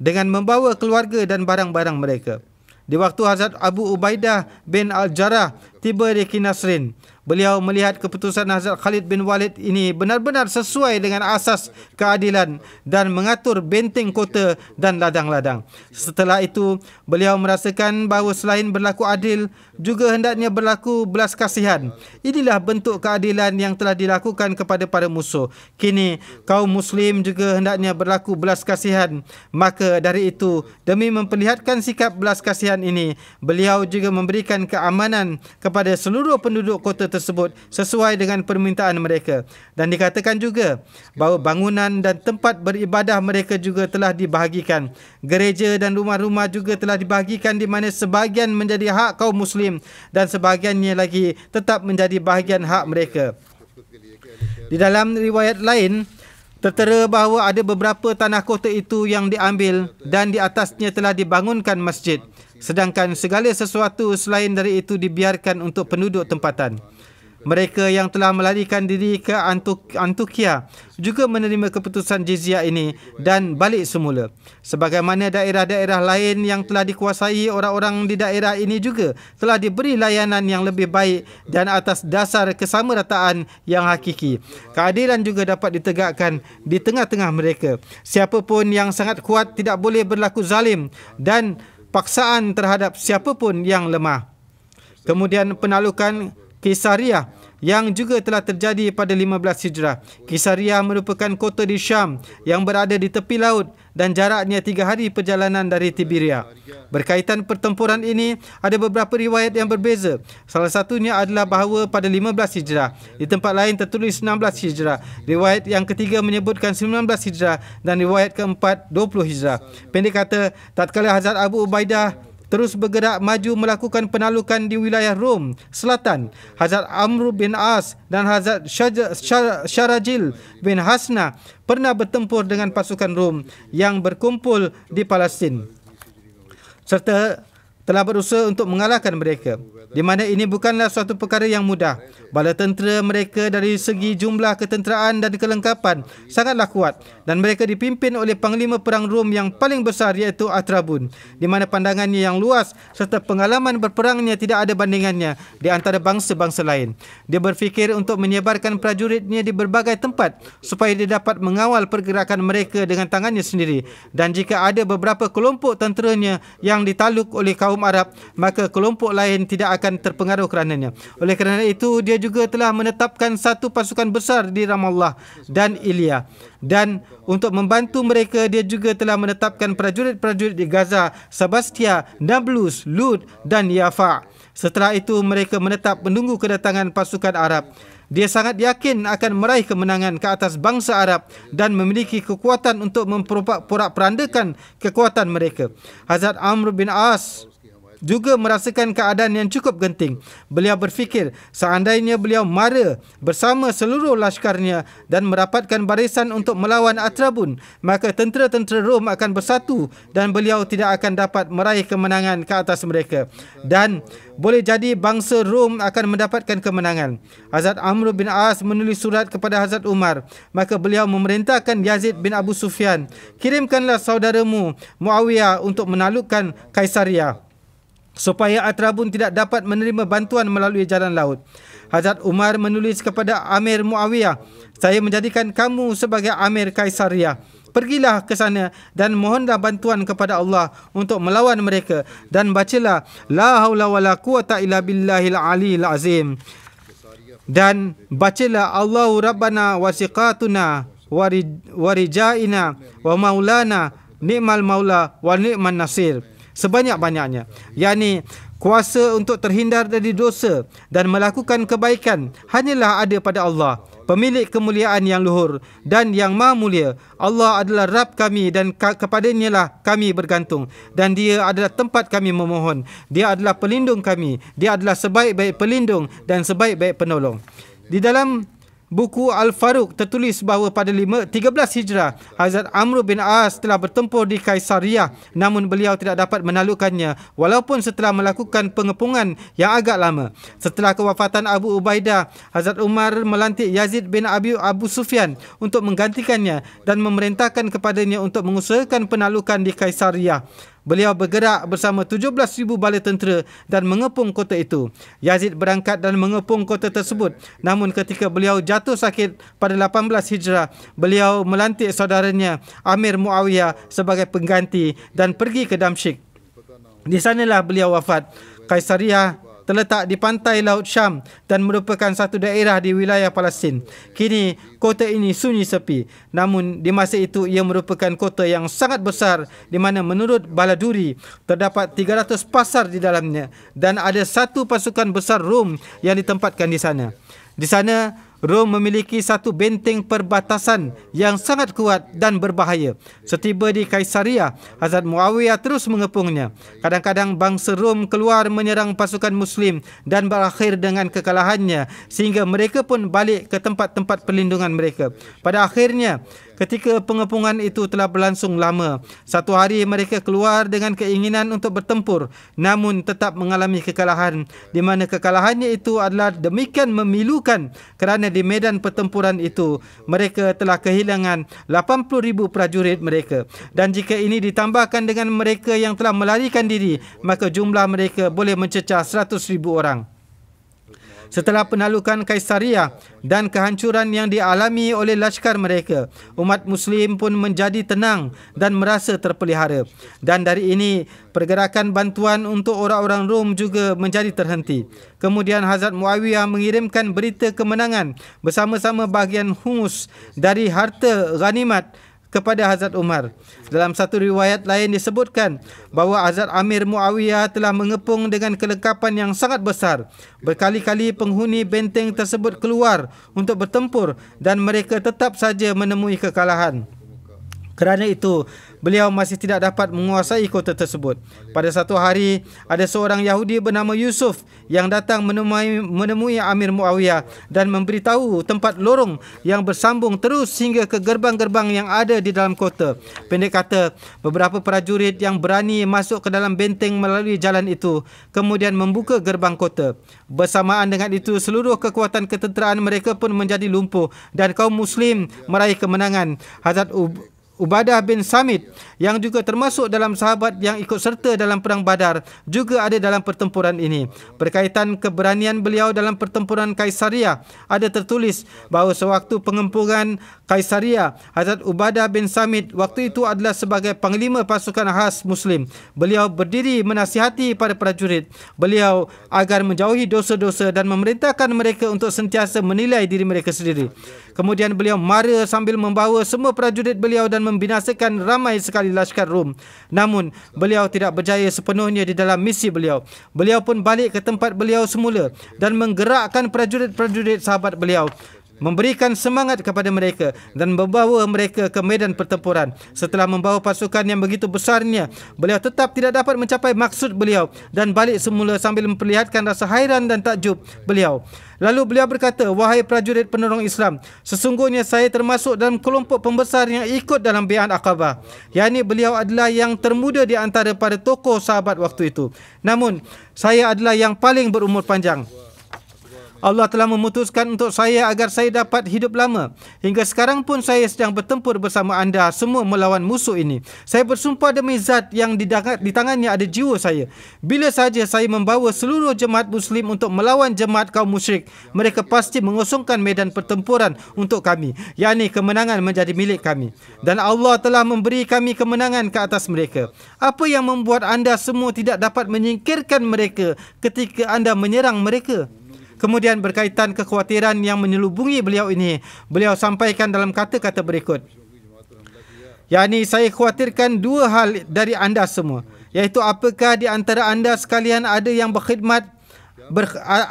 dengan membawa keluarga dan barang-barang mereka. Di waktu Hazrat Abu Ubaidah bin Al-Jarrah tiba di Kinasrin, beliau melihat keputusan Hazrat Khalid bin Walid ini benar-benar sesuai dengan asas keadilan dan mengatur benteng kota dan ladang-ladang. Setelah itu, beliau merasakan bahawa selain berlaku adil, juga hendaknya berlaku belas kasihan. Inilah bentuk keadilan yang telah dilakukan kepada para musuh. Kini, kaum Muslim juga hendaknya berlaku belas kasihan. Maka dari itu, demi memperlihatkan sikap belas kasihan ini, beliau juga memberikan keamanan kepada seluruh penduduk kota tersebut sesuai dengan permintaan mereka. Dan dikatakan juga bahawa bangunan dan tempat beribadah mereka juga telah dibahagikan. Gereja dan rumah-rumah juga telah dibahagikan, di mana sebahagian menjadi hak kaum Muslim dan sebahagiannya lagi tetap menjadi bahagian hak mereka. Di dalam riwayat lain, tertera bahawa ada beberapa tanah kota itu yang diambil dan di atasnya telah dibangunkan masjid. Sedangkan segala sesuatu selain dari itu dibiarkan untuk penduduk tempatan. Mereka yang telah melarikan diri ke Antioquia juga menerima keputusan jizyah ini dan balik semula. Sebagaimana daerah-daerah lain yang telah dikuasai orang-orang di daerah ini juga telah diberi layanan yang lebih baik dan atas dasar kesamarataan yang hakiki. Keadilan juga dapat ditegakkan di tengah-tengah mereka. Siapapun yang sangat kuat tidak boleh berlaku zalim dan paksaan terhadap siapapun yang lemah. Kemudian penaklukan Kaisariah yang juga telah terjadi pada 15 Hijrah. Kaisariah merupakan kota di Syam yang berada di tepi laut dan jaraknya 3 hari perjalanan dari Tiberia. Berkaitan pertempuran ini, ada beberapa riwayat yang berbeza. Salah satunya adalah bahawa pada 15 Hijrah. Di tempat lain tertulis 16 Hijrah. Riwayat yang ketiga menyebutkan 19 Hijrah dan riwayat keempat 20 Hijrah. Pendek kata, tatkala Hazrat Abu Ubaidah terus bergerak maju melakukan penaklukan di wilayah Rom Selatan, Hazrat Amr bin As dan Hazrat Syarajil bin Hasna pernah bertempur dengan pasukan Rom yang berkumpul di Palestin. Serta telah berusaha untuk mengalahkan mereka, di mana ini bukanlah suatu perkara yang mudah. Bala tentera mereka dari segi jumlah ketenteraan dan kelengkapan sangatlah kuat, dan mereka dipimpin oleh panglima perang Rom yang paling besar, iaitu Atrabun, di mana pandangannya yang luas serta pengalaman berperangnya tidak ada bandingannya di antara bangsa-bangsa lain. Dia berfikir untuk menyebarkan prajuritnya di berbagai tempat supaya dia dapat mengawal pergerakan mereka dengan tangannya sendiri, dan jika ada beberapa kelompok tenteranya yang ditaluk oleh kaum Arab, maka kelompok lain tidak akan terpengaruh kerananya. Oleh kerana itu, dia juga telah menetapkan satu pasukan besar di Ramallah dan Ilya, dan untuk membantu mereka, dia juga telah menetapkan prajurit-prajurit di Gaza, Sebastia, Nablus, Lud dan Yafa. Setelah itu, mereka menetap menunggu kedatangan pasukan Arab. Dia sangat yakin akan meraih kemenangan ke atas bangsa Arab dan memiliki kekuatan untuk memporak-porandakan kekuatan mereka. Hazrat Amr bin As juga merasakan keadaan yang cukup genting. Beliau berfikir seandainya beliau mara bersama seluruh laskarnya dan merapatkan barisan untuk melawan Atrabun, maka tentera-tentera Rom akan bersatu dan beliau tidak akan dapat meraih kemenangan ke atas mereka, dan boleh jadi bangsa Rom akan mendapatkan kemenangan. Hazrat Amr bin As menulis surat kepada Hazrat Umar, maka beliau memerintahkan Yazid bin Abu Sufyan, kirimkanlah saudaramu Muawiyah untuk menaklukkan Kaisaria, supaya Atrabun tidak dapat menerima bantuan melalui jalan laut. Hazrat Umar menulis kepada Amir Muawiyah, saya menjadikan kamu sebagai Amir Kaisaria. Pergilah ke sana dan mohonlah bantuan kepada Allah untuk melawan mereka, dan bacalah la haula wala quwata illa billahil aliyil azim, dan bacalah Allahu rabbana wasiqatuna warijaina wa maulana ni'mal maula wa ni'man nasir, sebanyak-banyaknya, yakni kuasa untuk terhindar dari dosa dan melakukan kebaikan hanyalah ada pada Allah, pemilik kemuliaan yang luhur dan yang maha mulia. Allah adalah Rabb kami dan kepadanya lah kami bergantung, dan Dia adalah tempat kami memohon. Dia adalah pelindung kami. Dia adalah sebaik-baik pelindung dan sebaik-baik penolong. Di dalam buku Al-Faruq tertulis bahawa pada 13 Hijrah, Hazrat Amr bin As telah bertempur di Kaisaria, namun beliau tidak dapat menaklukkannya walaupun setelah melakukan pengepungan yang agak lama. Setelah kewafatan Abu Ubaidah, Hazrat Umar melantik Yazid bin Abu Sufyan untuk menggantikannya dan memerintahkan kepadanya untuk mengusahakan penaklukan di Kaisaria. Beliau bergerak bersama 17,000 bala tentera dan mengepung kota itu. Yazid berangkat dan mengepung kota tersebut. Namun ketika beliau jatuh sakit pada 18 Hijrah, beliau melantik saudaranya Amir Muawiyah sebagai pengganti dan pergi ke Damsyik. Di sanalah beliau wafat. Kaisaria terletak di pantai Laut Syam dan merupakan satu daerah di wilayah Palestin. Kini kota ini sunyi sepi, namun di masa itu ia merupakan kota yang sangat besar, di mana menurut Baladuri terdapat 300 pasar di dalamnya dan ada satu pasukan besar Rom yang ditempatkan di sana. Di sana Rom memiliki satu benteng perbatasan yang sangat kuat dan berbahaya. Setiba di Kaisaria, Hazrat Muawiyah terus mengepungnya. Kadang-kadang bangsa Rom keluar menyerang pasukan Muslim dan berakhir dengan kekalahannya, sehingga mereka pun balik ke tempat-tempat perlindungan mereka. Pada akhirnya, ketika pengepungan itu telah berlangsung lama, satu hari mereka keluar dengan keinginan untuk bertempur, namun tetap mengalami kekalahan, di mana kekalahannya itu adalah demikian memilukan kerana di medan pertempuran itu mereka telah kehilangan 80,000 prajurit mereka, dan jika ini ditambahkan dengan mereka yang telah melarikan diri, maka jumlah mereka boleh mencecah 100,000 orang. Setelah penaklukan Kaisaria dan kehancuran yang dialami oleh lashkar mereka, umat Muslim pun menjadi tenang dan merasa terpelihara. Dan dari ini, pergerakan bantuan untuk orang-orang Rom juga menjadi terhenti. Kemudian Hazrat Muawiyah mengirimkan berita kemenangan bersama-sama bahagian humus dari harta ghanimat kepada Hazrat Umar. Dalam satu riwayat lain disebutkan bahawa Hazrat Amir Muawiyah telah mengepung dengan kelengkapan yang sangat besar. Berkali-kali penghuni benteng tersebut keluar untuk bertempur dan mereka tetap saja menemui kekalahan. Kerana itu, beliau masih tidak dapat menguasai kota tersebut. Pada satu hari, ada seorang Yahudi bernama Yusuf yang datang menemui Amir Muawiyah dan memberitahu tempat lorong yang bersambung terus hingga ke gerbang-gerbang yang ada di dalam kota. Pendek kata, beberapa prajurit yang berani masuk ke dalam benteng melalui jalan itu, kemudian membuka gerbang kota. Bersamaan dengan itu, seluruh kekuatan ketenteraan mereka pun menjadi lumpuh dan kaum Muslim meraih kemenangan. Hazrat Ubadah bin Samit yang juga termasuk dalam sahabat yang ikut serta dalam perang Badar juga ada dalam pertempuran ini. Berkaitan keberanian beliau dalam pertempuran Kaisaria, ada tertulis bahawa sewaktu pengempungan Kaisaria, Hazrat Ubadah bin Samit waktu itu adalah sebagai panglima pasukan khas Muslim. Beliau berdiri menasihati para prajurit beliau agar menjauhi dosa-dosa dan memerintahkan mereka untuk sentiasa menilai diri mereka sendiri. Kemudian beliau mara sambil membawa semua prajurit beliau dan membinasakan ramai sekali lashkar Rom. Namun, beliau tidak berjaya sepenuhnya di dalam misi beliau. Beliau pun balik ke tempat beliau semula dan menggerakkan prajurit-prajurit sahabat beliau, memberikan semangat kepada mereka dan membawa mereka ke medan pertempuran. Setelah membawa pasukan yang begitu besarnya, beliau tetap tidak dapat mencapai maksud beliau dan balik semula sambil memperlihatkan rasa hairan dan takjub beliau. Lalu beliau berkata, "Wahai prajurit penolong Islam, sesungguhnya saya termasuk dalam kelompok pembesar yang ikut dalam Bai'at Aqabah." Yani beliau adalah yang termuda di antara para tokoh sahabat waktu itu. Namun, saya adalah yang paling berumur panjang. Allah telah memutuskan untuk saya agar saya dapat hidup lama. Hingga sekarang pun saya sedang bertempur bersama anda semua melawan musuh ini. Saya bersumpah demi zat yang di tangannya ada jiwa saya. Bila saja saya membawa seluruh jemaat Muslim untuk melawan jemaat kaum musyrik, mereka pasti mengosongkan medan pertempuran untuk kami. Yani kemenangan menjadi milik kami. Dan Allah telah memberi kami kemenangan ke atas mereka. Apa yang membuat anda semua tidak dapat menyingkirkan mereka ketika anda menyerang mereka? Kemudian berkaitan kekhawatiran yang menyelubungi beliau ini, beliau sampaikan dalam kata-kata berikut. Yani saya khawatirkan dua hal dari anda semua, iaitu apakah di antara anda sekalian ada yang berkhidmat,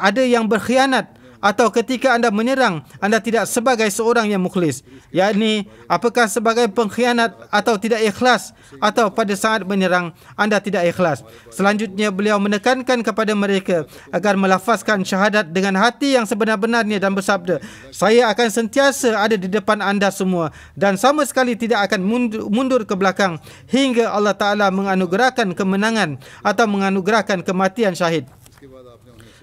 ada yang berkhianat, atau ketika anda menyerang, anda tidak sebagai seorang yang mukhlis. Yakni, apakah sebagai pengkhianat atau tidak ikhlas, atau pada saat menyerang, anda tidak ikhlas. Selanjutnya, beliau menekankan kepada mereka agar melafazkan syahadat dengan hati yang sebenar-benarnya dan bersabda, "Saya akan sentiasa ada di depan anda semua dan sama sekali tidak akan mundur ke belakang hingga Allah Ta'ala menganugerahkan kemenangan atau menganugerahkan kematian syahid."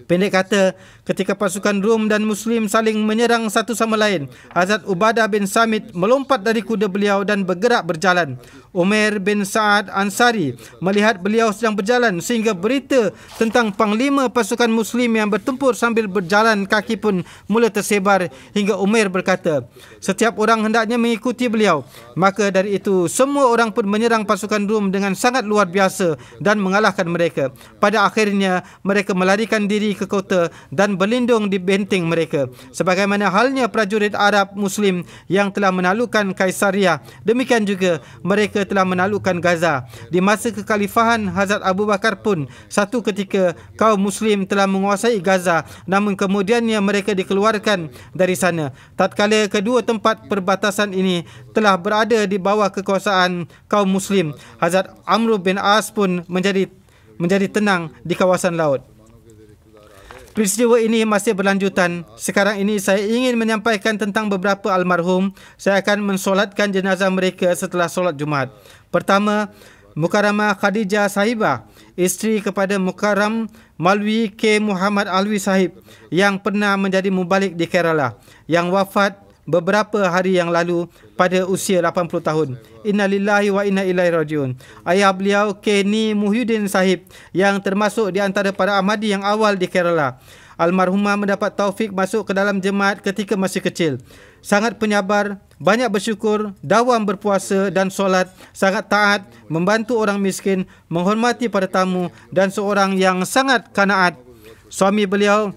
Pendek kata, ketika pasukan Rom dan Muslim saling menyerang satu sama lain, Hazrat Ubadah bin Samit melompat dari kuda beliau dan bergerak berjalan. Umair bin Sa'ad Ansari melihat beliau sedang berjalan sehingga berita tentang panglima pasukan Muslim yang bertempur sambil berjalan kaki pun mula tersebar hingga Umair berkata, "Setiap orang hendaknya mengikuti beliau." Maka dari itu, semua orang pun menyerang pasukan Rom dengan sangat luar biasa dan mengalahkan mereka. Pada akhirnya, mereka melarikan diri ke kota dan berlindung di benteng mereka. Sebagaimana halnya prajurit Arab Muslim yang telah menaklukkan Kaisaria, demikian juga mereka telah menaklukkan Gaza. Di masa kekhalifahan Hazrat Abu Bakar pun, satu ketika kaum Muslim telah menguasai Gaza, namun kemudiannya mereka dikeluarkan dari sana. Tatkala kedua tempat perbatasan ini telah berada di bawah kekuasaan kaum Muslim, Hazrat Amr bin As pun menjadi tenang di kawasan laut. Peristiwa ini masih berlanjutan. Sekarang ini saya ingin menyampaikan tentang beberapa almarhum. Saya akan mensolatkan jenazah mereka setelah solat Jumaat. Pertama, Mukarramah Khadijah Sahibah, isteri kepada Mukarram Malwi K. Muhammad Alwi Sahib yang pernah menjadi mubalik di Kerala, yang wafat beberapa hari yang lalu pada usia 80 tahun. Innalillahi wa inna ilaihi rajiun. Ayah beliau K. Ni Muhyiddin Sahib yang termasuk di antara para Ahmadi yang awal di Kerala. Almarhumah mendapat taufik masuk ke dalam jemaat ketika masih kecil. Sangat penyabar, banyak bersyukur, dawam berpuasa dan solat, sangat taat, membantu orang miskin, menghormati para tamu dan seorang yang sangat qanaat. Suami beliau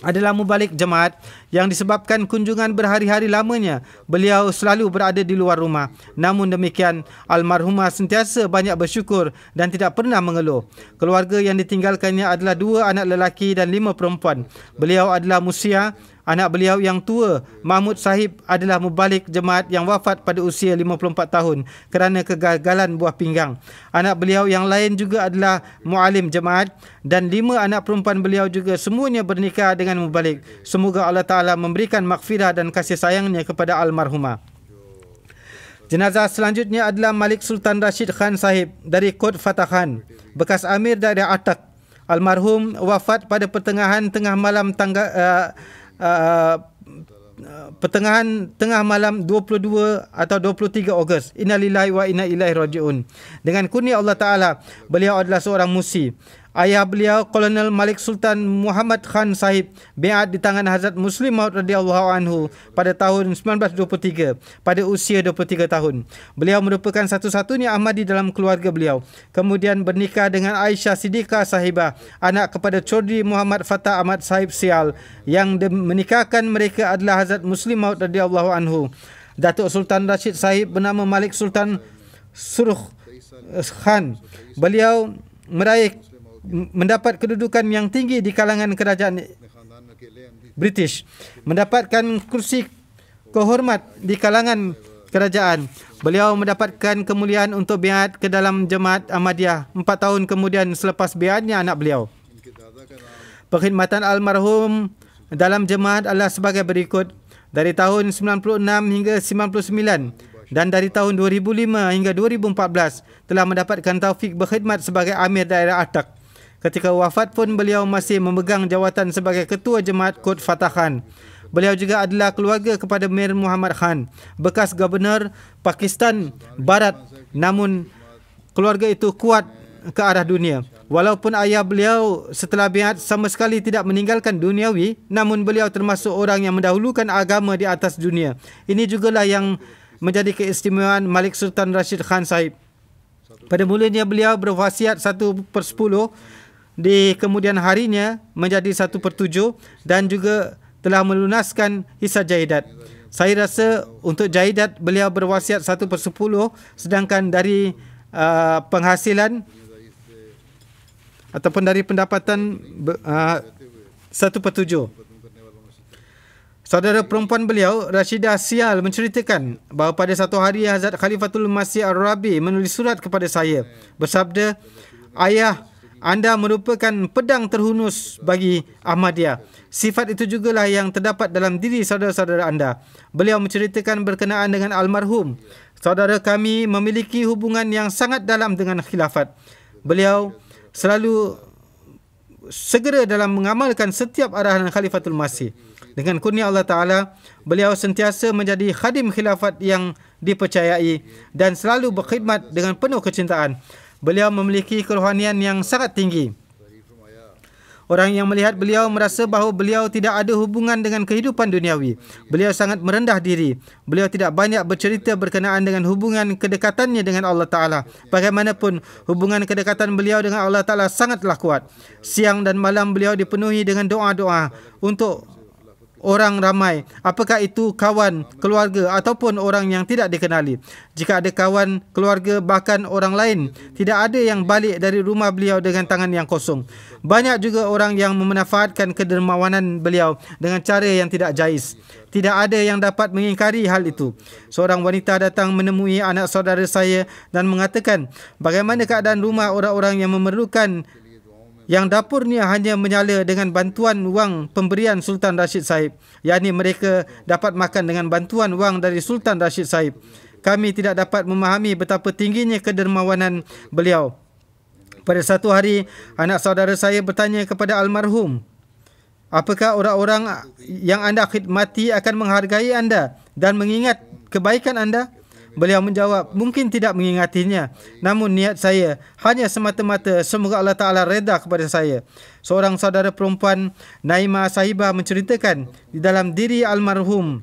adalah mubalik jemaat yang disebabkan kunjungan berhari-hari lamanya, beliau selalu berada di luar rumah. Namun demikian, almarhumah sentiasa banyak bersyukur dan tidak pernah mengeluh. Keluarga yang ditinggalkannya adalah 2 anak lelaki dan 5 perempuan. Beliau adalah musia, Anak beliau yang tua, Mahmud Sahib, adalah mubalik jemaat yang wafat pada usia 54 tahun kerana kegagalan buah pinggang. Anak beliau yang lain juga adalah mualim jemaat dan 5 anak perempuan beliau juga semuanya bernikah dengan mubalik. Semoga Allah Ta'ala memberikan maghfirah dan kasih sayangnya kepada almarhumah. Jenazah selanjutnya adalah Malik Sultan Rashid Khan Sahib dari Kot Fatah Khan, bekas Amir daerah Atak. Almarhum wafat pada pertengahan tengah malam 22 atau 23 Ogos. Innalillahi wa inna ilaihi rajiun. Dengan kurnia Allah Ta'ala, beliau adalah seorang musi. Ayah beliau, Kolonel Malik Sultan Muhammad Khan Sahib, biat di tangan Hazrat Muslim Maud radhiyallahu anhu pada tahun 1923 pada usia 23 tahun. Beliau merupakan satu-satunya Ahmadi dalam keluarga beliau. Kemudian bernikah dengan Aisyah Siddiqah Sahibah, anak kepada Chaudhry Muhammad Fatah Ahmad Sahib Sial. Yang menikahkan mereka adalah Hazrat Muslim Maud radhiyallahu anhu. Datuk Sultan Rashid Sahib bernama Malik Sultan Suruh Khan. Beliau mendapat kedudukan yang tinggi di kalangan kerajaan British, mendapatkan kursi kehormat di kalangan kerajaan. Beliau mendapatkan kemuliaan untuk biat ke dalam jemaat Ahmadiyah 4 tahun kemudian selepas biatnya anak beliau. Perkhidmatan almarhum dalam jemaat adalah sebagai berikut: dari tahun 96 hingga 99 dan dari tahun 2005 hingga 2014 telah mendapatkan taufik berkhidmat sebagai Amir daerah Atak. Ketika wafat pun beliau masih memegang jawatan sebagai Ketua Jemaat Kot Fatah Khan. Beliau juga adalah keluarga kepada Mir Muhammad Khan, bekas Gubernur Pakistan Barat, namun keluarga itu kuat ke arah dunia. Walaupun ayah beliau setelah biat sama sekali tidak meninggalkan duniawi, namun beliau termasuk orang yang mendahulukan agama di atas dunia. Ini jugalah yang menjadi keistimewaan Malik Sultan Rashid Khan Sahib. Pada mulanya beliau berwasiat 1/10, di kemudian harinya menjadi 1/7 dan juga telah melunaskan hisab jaidat. Saya rasa untuk jaidat beliau berwasiat 1/10, sedangkan dari penghasilan ataupun dari pendapatan 1/7. Saudara perempuan beliau, Rashidah Sial, menceritakan bahawa pada satu hari Hazrat Khalifatul Masih Ar-Rabi menulis surat kepada saya bersabda, "Ayah, anda merupakan pedang terhunus bagi Ahmadiyah. Sifat itu jugalah yang terdapat dalam diri saudara-saudara anda." Beliau menceritakan berkenaan dengan almarhum, "Saudara kami memiliki hubungan yang sangat dalam dengan khilafat. Beliau selalu segera dalam mengamalkan setiap arahan Khalifatul Masih. Dengan kurnia Allah Ta'ala, beliau sentiasa menjadi khadim khilafat yang dipercayai dan selalu berkhidmat dengan penuh kecintaan. Beliau memiliki kerohanian yang sangat tinggi. Orang yang melihat beliau merasa bahawa beliau tidak ada hubungan dengan kehidupan duniawi. Beliau sangat merendah diri. Beliau tidak banyak bercerita berkenaan dengan hubungan kedekatannya dengan Allah Ta'ala. Bagaimanapun, hubungan kedekatan beliau dengan Allah Ta'ala sangatlah kuat. Siang dan malam beliau dipenuhi dengan doa-doa untuk orang ramai, apakah itu kawan, keluarga ataupun orang yang tidak dikenali. Jika ada kawan, keluarga, bahkan orang lain, tidak ada yang balik dari rumah beliau dengan tangan yang kosong. Banyak juga orang yang memanfaatkan kedermawanan beliau dengan cara yang tidak jais. Tidak ada yang dapat mengingkari hal itu. Seorang wanita datang menemui anak saudara saya dan mengatakan, bagaimana keadaan rumah orang-orang yang memerlukan yang dapurnya hanya menyala dengan bantuan wang pemberian Sultan Rashid Sahib, yakni mereka dapat makan dengan bantuan wang dari Sultan Rashid Sahib. Kami tidak dapat memahami betapa tingginya kedermawanan beliau. Pada satu hari, anak saudara saya bertanya kepada almarhum, apakah orang-orang yang anda khidmati akan menghargai anda dan mengingat kebaikan anda? Beliau menjawab, mungkin tidak mengingatinya, namun niat saya hanya semata-mata semoga Allah Ta'ala reda kepada saya. Seorang saudara perempuan, Naima Sahibah, menceritakan di dalam diri almarhum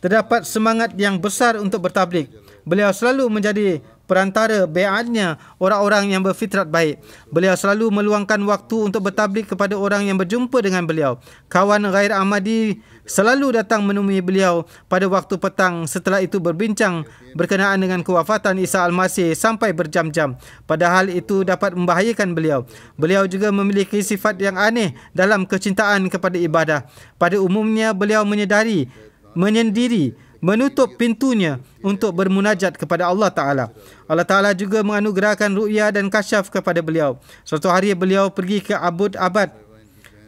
terdapat semangat yang besar untuk bertablik. Beliau selalu menjadi perantara bai'atnya orang-orang yang berfitrat baik. Beliau selalu meluangkan waktu untuk bertabligh kepada orang yang berjumpa dengan beliau. Kawan ghair Ahmadi selalu datang menemui beliau pada waktu petang, setelah itu berbincang berkenaan dengan kewafatan Isa Al-Masih sampai berjam-jam. Padahal itu dapat membahayakan beliau. Beliau juga memiliki sifat yang aneh dalam kecintaan kepada ibadah. Pada umumnya beliau menyendiri, menutup pintunya untuk bermunajat kepada Allah Ta'ala. Allah Ta'ala juga menganugerahkan ru'ya dan kasyaf kepada beliau. Suatu hari beliau pergi ke Abu Abad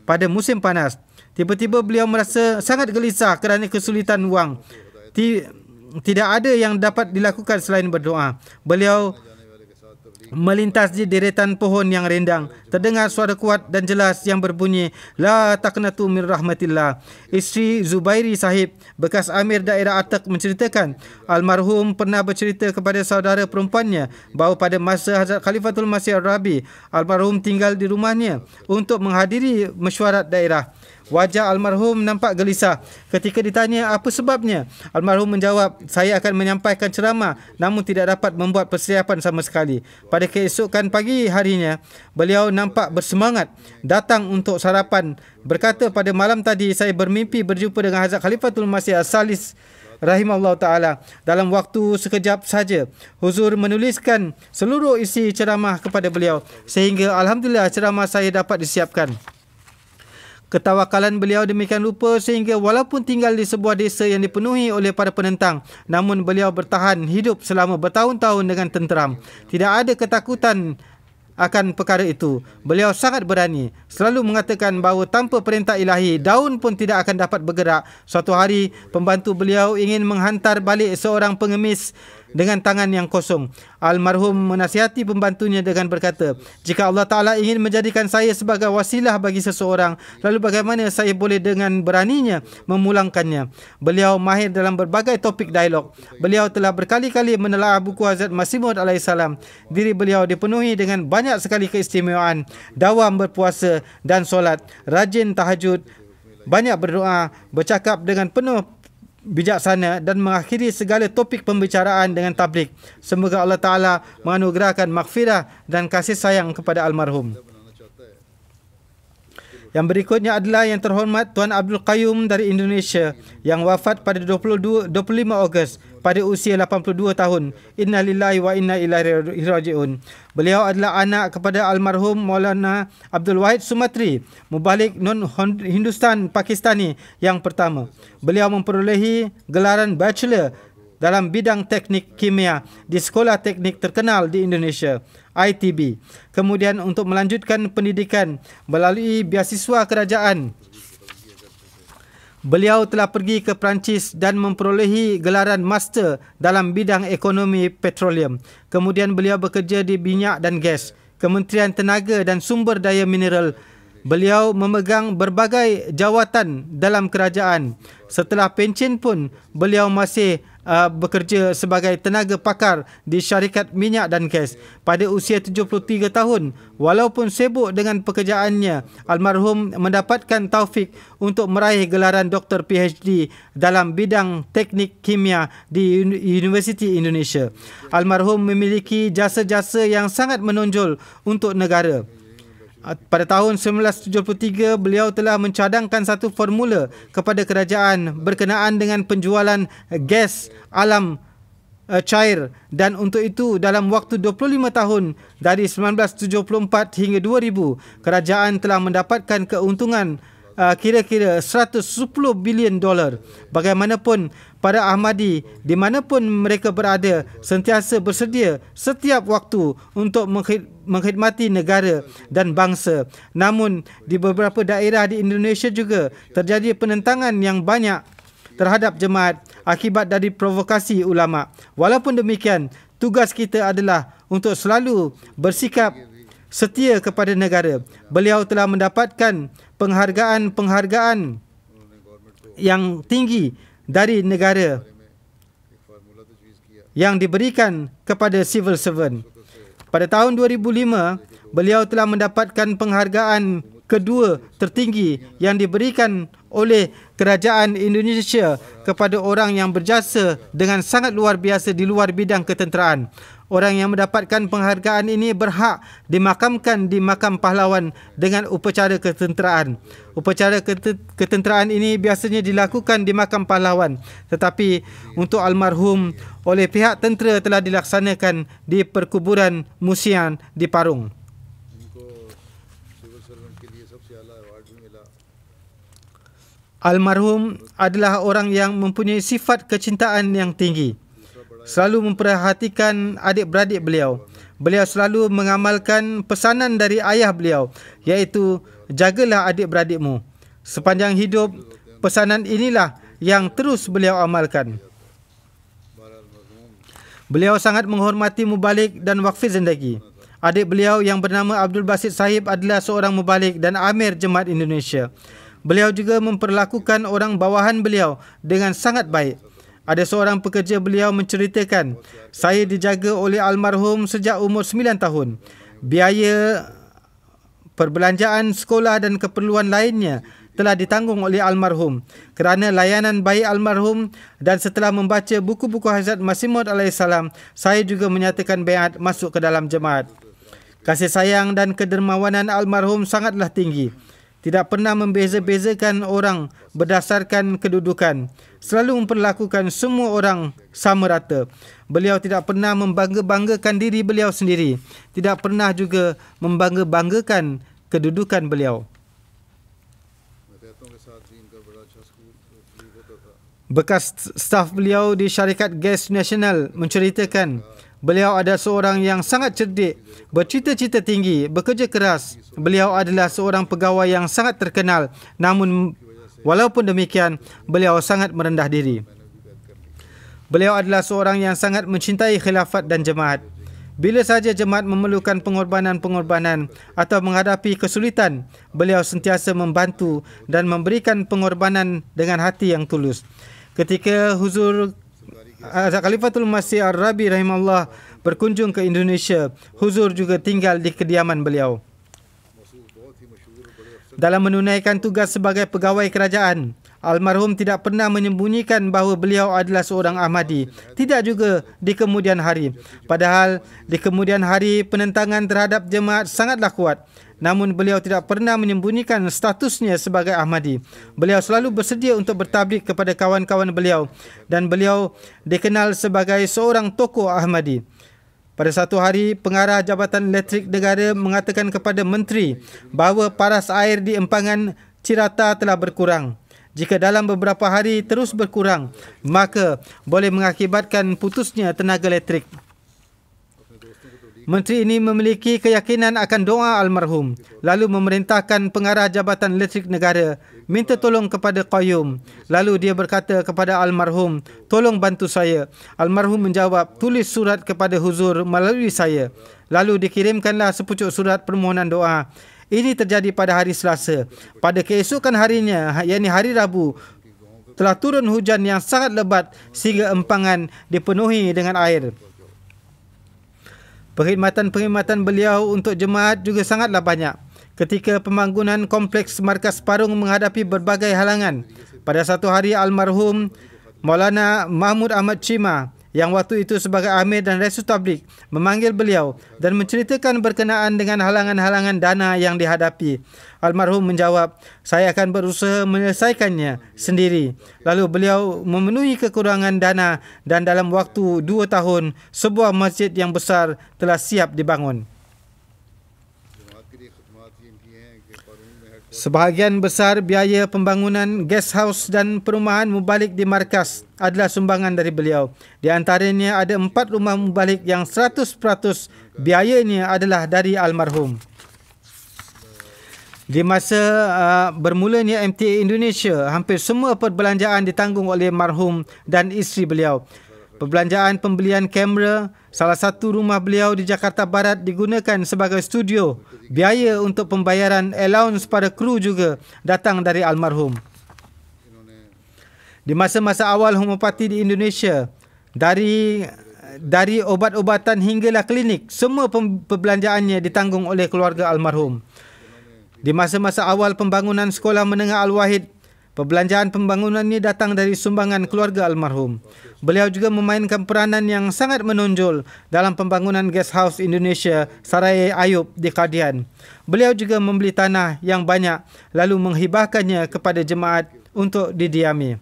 pada musim panas. Tiba-tiba beliau merasa sangat gelisah kerana kesulitan wang. Tidak ada yang dapat dilakukan selain berdoa. Beliau melintas di deretan pohon yang rindang. Terdengar suara kuat dan jelas yang berbunyi, La taqnatu min rahmatillah. Isteri Zubairi Sahib, bekas Amir daerah Atak, menceritakan almarhum pernah bercerita kepada saudara perempuannya bahawa pada masa Hazrat Khalifatul Masih Ar-Rabi, almarhum tinggal di rumahnya untuk menghadiri mesyuarat daerah. Wajah almarhum nampak gelisah. Ketika ditanya apa sebabnya, almarhum menjawab, saya akan menyampaikan ceramah namun tidak dapat membuat persiapan sama sekali. Pada keesokan pagi harinya, beliau nampak bersemangat datang untuk sarapan. Berkata, pada malam tadi saya bermimpi berjumpa dengan Hazrat Khalifatul Masih As-Salis rahimahullah ta'ala. Dalam waktu sekejap saja, huzur menuliskan seluruh isi ceramah kepada beliau, sehingga alhamdulillah ceramah saya dapat disiapkan. Ketawakalan beliau demikian rupa sehingga walaupun tinggal di sebuah desa yang dipenuhi oleh para penentang, namun beliau bertahan hidup selama bertahun-tahun dengan tenteram. Tidak ada ketakutan akan perkara itu. Beliau sangat berani, selalu mengatakan bahawa tanpa perintah ilahi, daun pun tidak akan dapat bergerak. Suatu hari, pembantu beliau ingin menghantar balik seorang pengemis dengan tangan yang kosong. Almarhum menasihati pembantunya dengan berkata, jika Allah Ta'ala ingin menjadikan saya sebagai wasilah bagi seseorang, lalu bagaimana saya boleh dengan beraninya memulangkannya? Beliau mahir dalam berbagai topik dialog. Beliau telah berkali-kali menelaah buku Hazrat Masih Maud AS. Diri beliau dipenuhi dengan banyak sekali keistimewaan, dawam berpuasa dan solat, rajin tahajud, banyak berdoa, bercakap dengan penuh bijaksana dan mengakhiri segala topik pembicaraan dengan tabligh. Semoga Allah Ta'ala menganugerahkan maghfirah dan kasih sayang kepada almarhum. Yang berikutnya adalah Yang Terhormat Tuan Abdul Qayyum dari Indonesia yang wafat pada 25 Ogos pada usia 82 tahun. Inna lillahi wa inna ilaihi raji'un. Beliau adalah anak kepada almarhum Maulana Abdul Wahid Sumatri, mubalik non-Hindustan Pakistani yang pertama. Beliau memperolehi gelaran bachelor dalam bidang teknik kimia di sekolah teknik terkenal di Indonesia, ITB. Kemudian untuk melanjutkan pendidikan melalui beasiswa kerajaan, beliau telah pergi ke Perancis dan memperolehi gelaran master dalam bidang ekonomi petroleum. Kemudian beliau bekerja di minyak dan gas, Kementerian Tenaga dan Sumber Daya Mineral. Beliau memegang berbagai jawatan dalam kerajaan. Setelah pencen pun, beliau masih bekerja sebagai tenaga pakar di syarikat minyak dan gas. Pada usia 73 tahun, walaupun sibuk dengan pekerjaannya, almarhum mendapatkan taufik untuk meraih gelaran Dr. PhD dalam bidang teknik kimia di Universiti Indonesia. Almarhum memiliki jasa-jasa yang sangat menonjol untuk negara. Pada tahun 1973, beliau telah mencadangkan satu formula kepada kerajaan berkenaan dengan penjualan gas alam cair, dan untuk itu dalam waktu 25 tahun dari 1974 hingga 2000, kerajaan telah mendapatkan keuntungan kira-kira 110 bilion dolar. Bagaimanapun, para Ahmadi di manapun mereka berada sentiasa bersedia setiap waktu untuk mengkhidmati negara dan bangsa. Namun di beberapa daerah di Indonesia juga terjadi penentangan yang banyak terhadap jemaat akibat dari provokasi ulama. Walaupun demikian, tugas kita adalah untuk selalu bersikap setia kepada negara. Beliau telah mendapatkan penghargaan yang tinggi dari negara yang diberikan kepada civil servant. Pada tahun 2005, beliau telah mendapatkan penghargaan kedua tertinggi yang diberikan oleh kerajaan Indonesia kepada orang yang berjasa dengan sangat luar biasa di luar bidang ketenteraan. Orang yang mendapatkan penghargaan ini berhak dimakamkan di makam pahlawan dengan upacara ketenteraan. Upacara ketenteraan ini biasanya dilakukan di makam pahlawan, tetapi untuk almarhum oleh pihak tentera telah dilaksanakan di perkuburan Musian di Parung. Almarhum adalah orang yang mempunyai sifat kecintaan yang tinggi. Selalu memperhatikan adik-beradik beliau. Beliau selalu mengamalkan pesanan dari ayah beliau, iaitu jagalah adik-beradikmu. Sepanjang hidup, pesanan inilah yang terus beliau amalkan. Beliau sangat menghormati mubalik dan wakfi zindagi. Adik beliau yang bernama Abdul Basit Sahib adalah seorang mubalik dan amir Jemaat Indonesia. Beliau juga memperlakukan orang bawahan beliau dengan sangat baik. Ada seorang pekerja beliau menceritakan, saya dijaga oleh almarhum sejak umur 9 tahun. Biaya perbelanjaan sekolah dan keperluan lainnya telah ditanggung oleh almarhum. Kerana layanan baik almarhum dan setelah membaca buku-buku Hazrat Masih Maud alaihissalam, saya juga menyatakan baiat masuk ke dalam jemaat. Kasih sayang dan kedermawanan almarhum sangatlah tinggi. Tidak pernah membeza-bezakan orang berdasarkan kedudukan. Selalu memperlakukan semua orang sama rata. Beliau tidak pernah membangga-banggakan diri beliau sendiri. Tidak pernah juga membangga-banggakan kedudukan beliau. Bekas staf beliau di syarikat Gas Nasional menceritakan, beliau adalah seorang yang sangat cerdik, bercita-cita tinggi, bekerja keras. Beliau adalah seorang pegawai yang sangat terkenal. Namun, walaupun demikian, beliau sangat merendah diri. Beliau adalah seorang yang sangat mencintai khilafat dan jemaat. Bila saja jemaat memerlukan pengorbanan-pengorbanan atau menghadapi kesulitan, beliau sentiasa membantu dan memberikan pengorbanan dengan hati yang tulus. Ketika Huzur Khalifatul Masih Ar-Rabi rahimahullah berkunjung ke Indonesia, Huzur juga tinggal di kediaman beliau. Dalam menunaikan tugas sebagai pegawai kerajaan, almarhum tidak pernah menyembunyikan bahawa beliau adalah seorang Ahmadi. Tidak juga di kemudian hari. Padahal di kemudian hari penentangan terhadap jemaat sangatlah kuat. Namun beliau tidak pernah menyembunyikan statusnya sebagai Ahmadi. Beliau selalu bersedia untuk bertablik kepada kawan-kawan beliau dan beliau dikenal sebagai seorang tokoh Ahmadi. Pada satu hari, pengarah Jabatan Elektrik Negara mengatakan kepada menteri bahawa paras air di empangan Cirata telah berkurang. Jika dalam beberapa hari terus berkurang, maka boleh mengakibatkan putusnya tenaga elektrik. Menteri ini memiliki keyakinan akan doa almarhum, lalu memerintahkan pengarah Jabatan Elektrik Negara minta tolong kepada Qayyum. Lalu dia berkata kepada almarhum, tolong bantu saya. Almarhum menjawab, tulis surat kepada Huzur melalui saya. Lalu dikirimkanlah sepucuk surat permohonan doa. Ini terjadi pada hari Selasa. Pada keesokan harinya, yakni hari Rabu, telah turun hujan yang sangat lebat sehingga empangan dipenuhi dengan air. Perkhidmatan-perkhidmatan beliau untuk jemaat juga sangatlah banyak. Ketika pembangunan kompleks Markas Parung menghadapi berbagai halangan, pada satu hari almarhum Maulana Mahmud Ahmad Cima, yang waktu itu sebagai Amir dan Resus Tabligh, memanggil beliau dan menceritakan berkenaan dengan halangan-halangan dana yang dihadapi. Almarhum menjawab, saya akan berusaha menyelesaikannya sendiri. Lalu beliau memenuhi kekurangan dana dan dalam waktu 2 tahun, sebuah masjid yang besar telah siap dibangun. Sebahagian besar biaya pembangunan guest house dan perumahan mubalik di markas adalah sumbangan dari beliau. Di antaranya ada 4 rumah mubalik yang 100% biayanya adalah dari almarhum. Di masa bermulanya MTA Indonesia, hampir semua perbelanjaan ditanggung oleh marhum dan isteri beliau. Perbelanjaan pembelian kamera, salah satu rumah beliau di Jakarta Barat digunakan sebagai studio. Biaya untuk pembayaran allowance pada kru juga datang dari almarhum. Di masa-masa awal homeopati di Indonesia, dari obat-obatan hinggalah klinik, semua perbelanjaannya ditanggung oleh keluarga almarhum. Di masa-masa awal pembangunan sekolah menengah Al-Wahid, perbelanjaan pembangunan ini datang dari sumbangan keluarga almarhum. Beliau juga memainkan peranan yang sangat menonjol dalam pembangunan guest house Indonesia Sarai Ayub di Qadian. Beliau juga membeli tanah yang banyak lalu menghibahkannya kepada jemaat untuk didiami.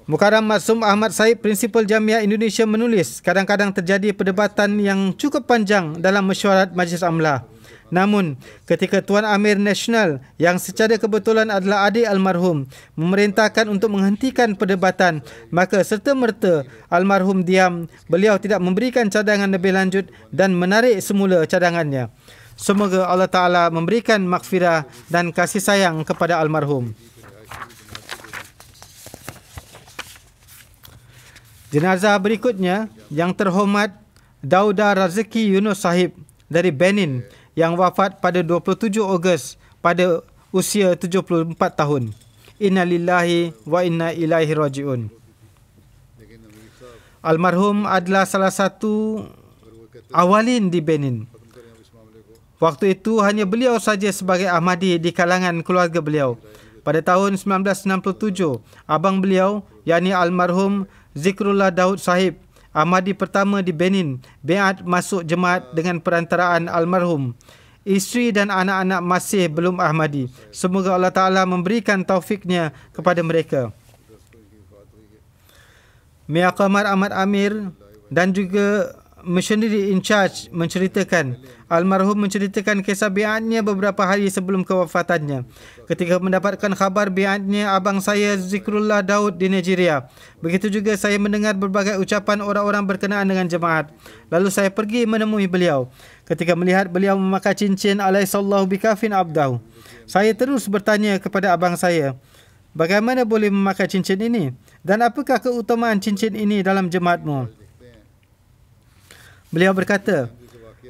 Mukarram Maksum Ahmad Said, Prinsipal Jamiah Indonesia menulis, kadang-kadang terjadi perdebatan yang cukup panjang dalam mesyuarat Majlis Amlah. Namun, ketika Tuan Amir Nasional yang secara kebetulan adalah adik almarhum memerintahkan untuk menghentikan perdebatan, maka serta-merta almarhum diam. Beliau tidak memberikan cadangan lebih lanjut dan menarik semula cadangannya. Semoga Allah Ta'ala memberikan maghfirah dan kasih sayang kepada almarhum. Jenazah berikutnya, yang terhormat Dauda Razaki Yunus Sahib dari Benin yang wafat pada 27 Ogos pada usia 74 tahun. Inna lillahi wa inna ilaihi raji'un. Almarhum adalah salah satu awalin di Benin. Waktu itu hanya beliau saja sebagai Ahmadi di kalangan keluarga beliau. Pada tahun 1967, abang beliau, yakni almarhum Zikrullah Daud Sahib, Ahmadi pertama di Benin, biat masuk jemaat dengan perantaraan almarhum. Isteri dan anak-anak masih belum Ahmadi. Semoga Allah Ta'ala memberikan taufiknya kepada mereka. Mia Qamar Ahmad Amir dan juga missionary in charge menceritakan, almarhum menceritakan kisah biatnya beberapa hari sebelum kewafatannya. Ketika mendapatkan khabar biatnya abang saya Zikrullah Daud di Nigeria, begitu juga saya mendengar berbagai ucapan orang-orang berkenaan dengan jemaat. Lalu saya pergi menemui beliau. Ketika melihat beliau memakai cincin alaihissallahu bikafin abdahu, saya terus bertanya kepada abang saya, bagaimana boleh memakai cincin ini? Dan apakah keutamaan cincin ini dalam jemaatmu? Beliau berkata,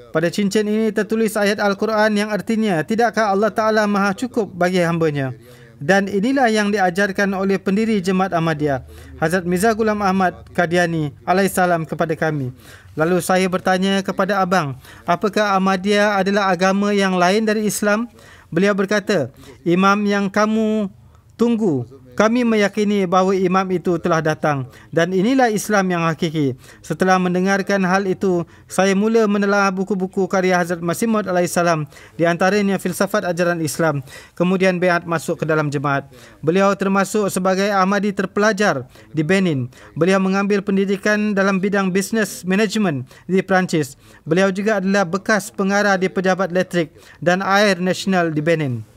pada cincin ini tertulis ayat Al-Quran yang artinya, tidakkah Allah Ta'ala maha cukup bagi hambanya? Dan inilah yang diajarkan oleh pendiri Jemaat Ahmadiyah, Hazrat Mirza Ghulam Ahmad Qadiani alaihissalam kepada kami. Lalu saya bertanya kepada abang, apakah Ahmadiyah adalah agama yang lain dari Islam? Beliau berkata, imam yang kamu tunggu, kami meyakini bahawa imam itu telah datang dan inilah Islam yang hakiki. Setelah mendengarkan hal itu, saya mula menelaah buku-buku karya Hazrat Masih Maud alaihissalam, di antaranya Filsafat Ajaran Islam. Kemudian biat masuk ke dalam jemaat. Beliau termasuk sebagai Ahmadi terpelajar di Benin. Beliau mengambil pendidikan dalam bidang business management di Perancis. Beliau juga adalah bekas pengarah di Pejabat Elektrik dan Air Nasional di Benin.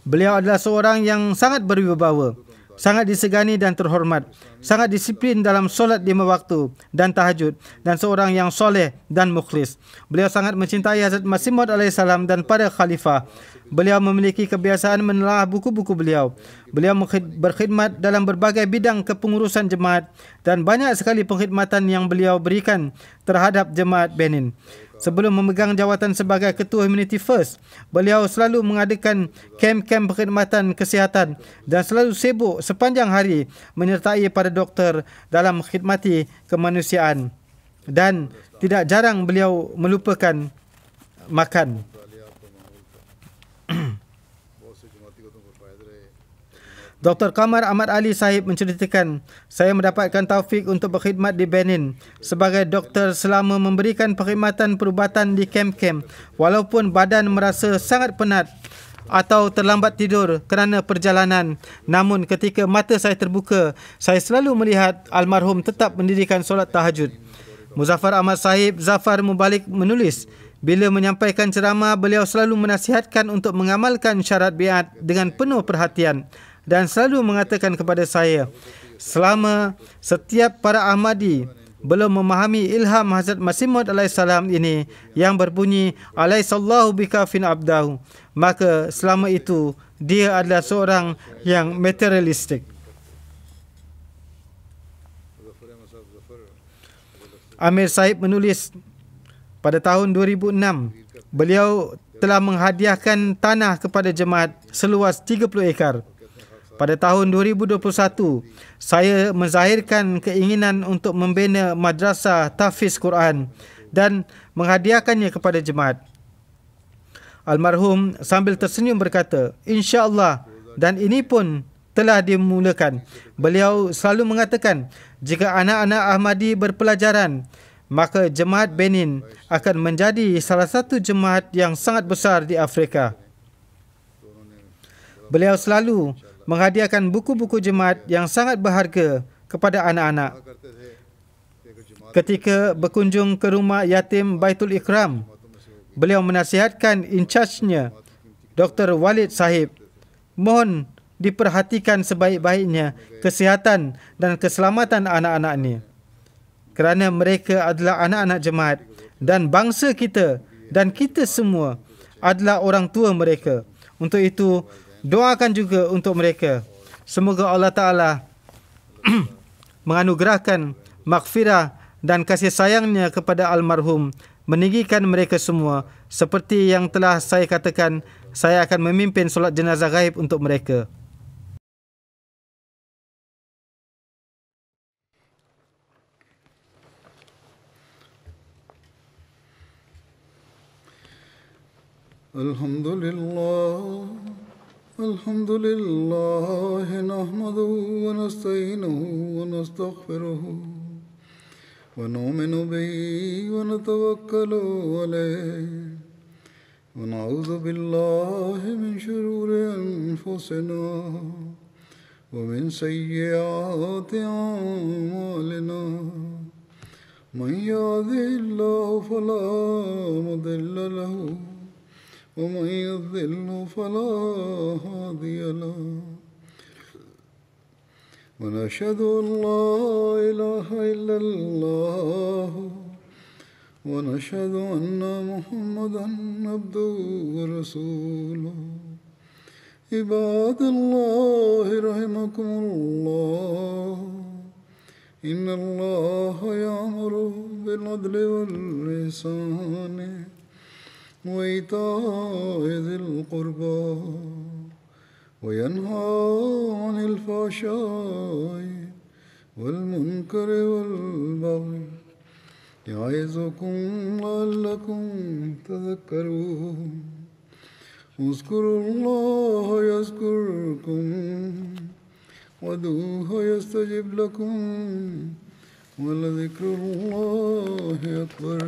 Beliau adalah seorang yang sangat berwibawa, sangat disegani dan terhormat, sangat disiplin dalam solat 5 waktu dan tahajud, dan seorang yang soleh dan mukhlis. Beliau sangat mencintai Hazrat Masih Maud alaihissalam dan para khalifah. Beliau memiliki kebiasaan menelaah buku-buku beliau. Beliau berkhidmat dalam berbagai bidang kepengurusan jemaat dan banyak sekali pengkhidmatan yang beliau berikan terhadap jemaat Benin. Sebelum memegang jawatan sebagai Ketua Humanity First, beliau selalu mengadakan kem-kem perkhidmatan kesihatan dan selalu sibuk sepanjang hari menyertai para doktor dalam khidmati kemanusiaan. Dan tidak jarang beliau melupakan makan. Dr. Qamar Ahmad Ali Sahib menceritakan, saya mendapatkan taufik untuk berkhidmat di Benin sebagai doktor selama memberikan perkhidmatan perubatan di kem-kem walaupun badan merasa sangat penat atau terlambat tidur kerana perjalanan. Namun ketika mata saya terbuka, saya selalu melihat almarhum tetap mendirikan solat tahajud. Muzaffar Ahmad Sahib Zafar Mubalik menulis, bila menyampaikan ceramah, beliau selalu menasihatkan untuk mengamalkan syarat biat dengan penuh perhatian dan selalu mengatakan kepada saya, selama setiap para Ahmadi belum memahami ilham Hazrat Masih Maud alaihissalam ini yang berbunyi alaihissallahu bikafin abdahu, maka selama itu dia adalah seorang yang materialistik. Amir Sahib menulis, pada tahun 2006, beliau telah menghadiahkan tanah kepada jemaat seluas 30 ekar. Pada tahun 2021, saya menzahirkan keinginan untuk membina madrasah tahfiz Quran dan menghadiahkannya kepada jemaat. Almarhum sambil tersenyum berkata, "Insya-Allah, dan ini pun telah dimulakan." Beliau selalu mengatakan, jika anak-anak Ahmadi berpelajaran, maka jemaat Benin akan menjadi salah satu jemaat yang sangat besar di Afrika. Beliau selalu menghadiahkan buku-buku jemaat yang sangat berharga kepada anak-anak. Ketika berkunjung ke rumah yatim Baitul Ikram, beliau menasihatkan in-charge-nya, Dr. Walid Sahib, mohon diperhatikan sebaik-baiknya kesihatan dan keselamatan anak-anaknya, kerana mereka adalah anak-anak jemaat dan bangsa kita dan kita semua adalah orang tua mereka. Untuk itu, doakan juga untuk mereka. Semoga Allah Ta'ala menganugerahkan maghfirah dan kasih sayangnya kepada almarhum, meninggikan mereka semua. Seperti yang telah saya katakan, saya akan memimpin solat jenazah gaib untuk mereka. Alhamdulillah, alhamdulillah, nahmaduhu wa nasta'inuhu wa nastaghfiruhu wa nu'minu bihi wa natawakkalu alayhi wa na'udhu billahi min shururi anfusina wa min sayyiati a'malina. Man yahdihillahu fala mudilla lahu ومن يضلل فلا هادي له ونشهد أن لا إله إلا الله ونشهد أن محمدا عبده ورسوله عباد الله رحمكم الله إن الله يأمر بالعدل والإحسان وإيتاء ذي القربى وينهى عن الفحشاء والمنكر والبغي يعظكم لعلكم تذكرون اذكروا الله يذكركم وادعوه يستجب لكم ولذكر الله أكبر.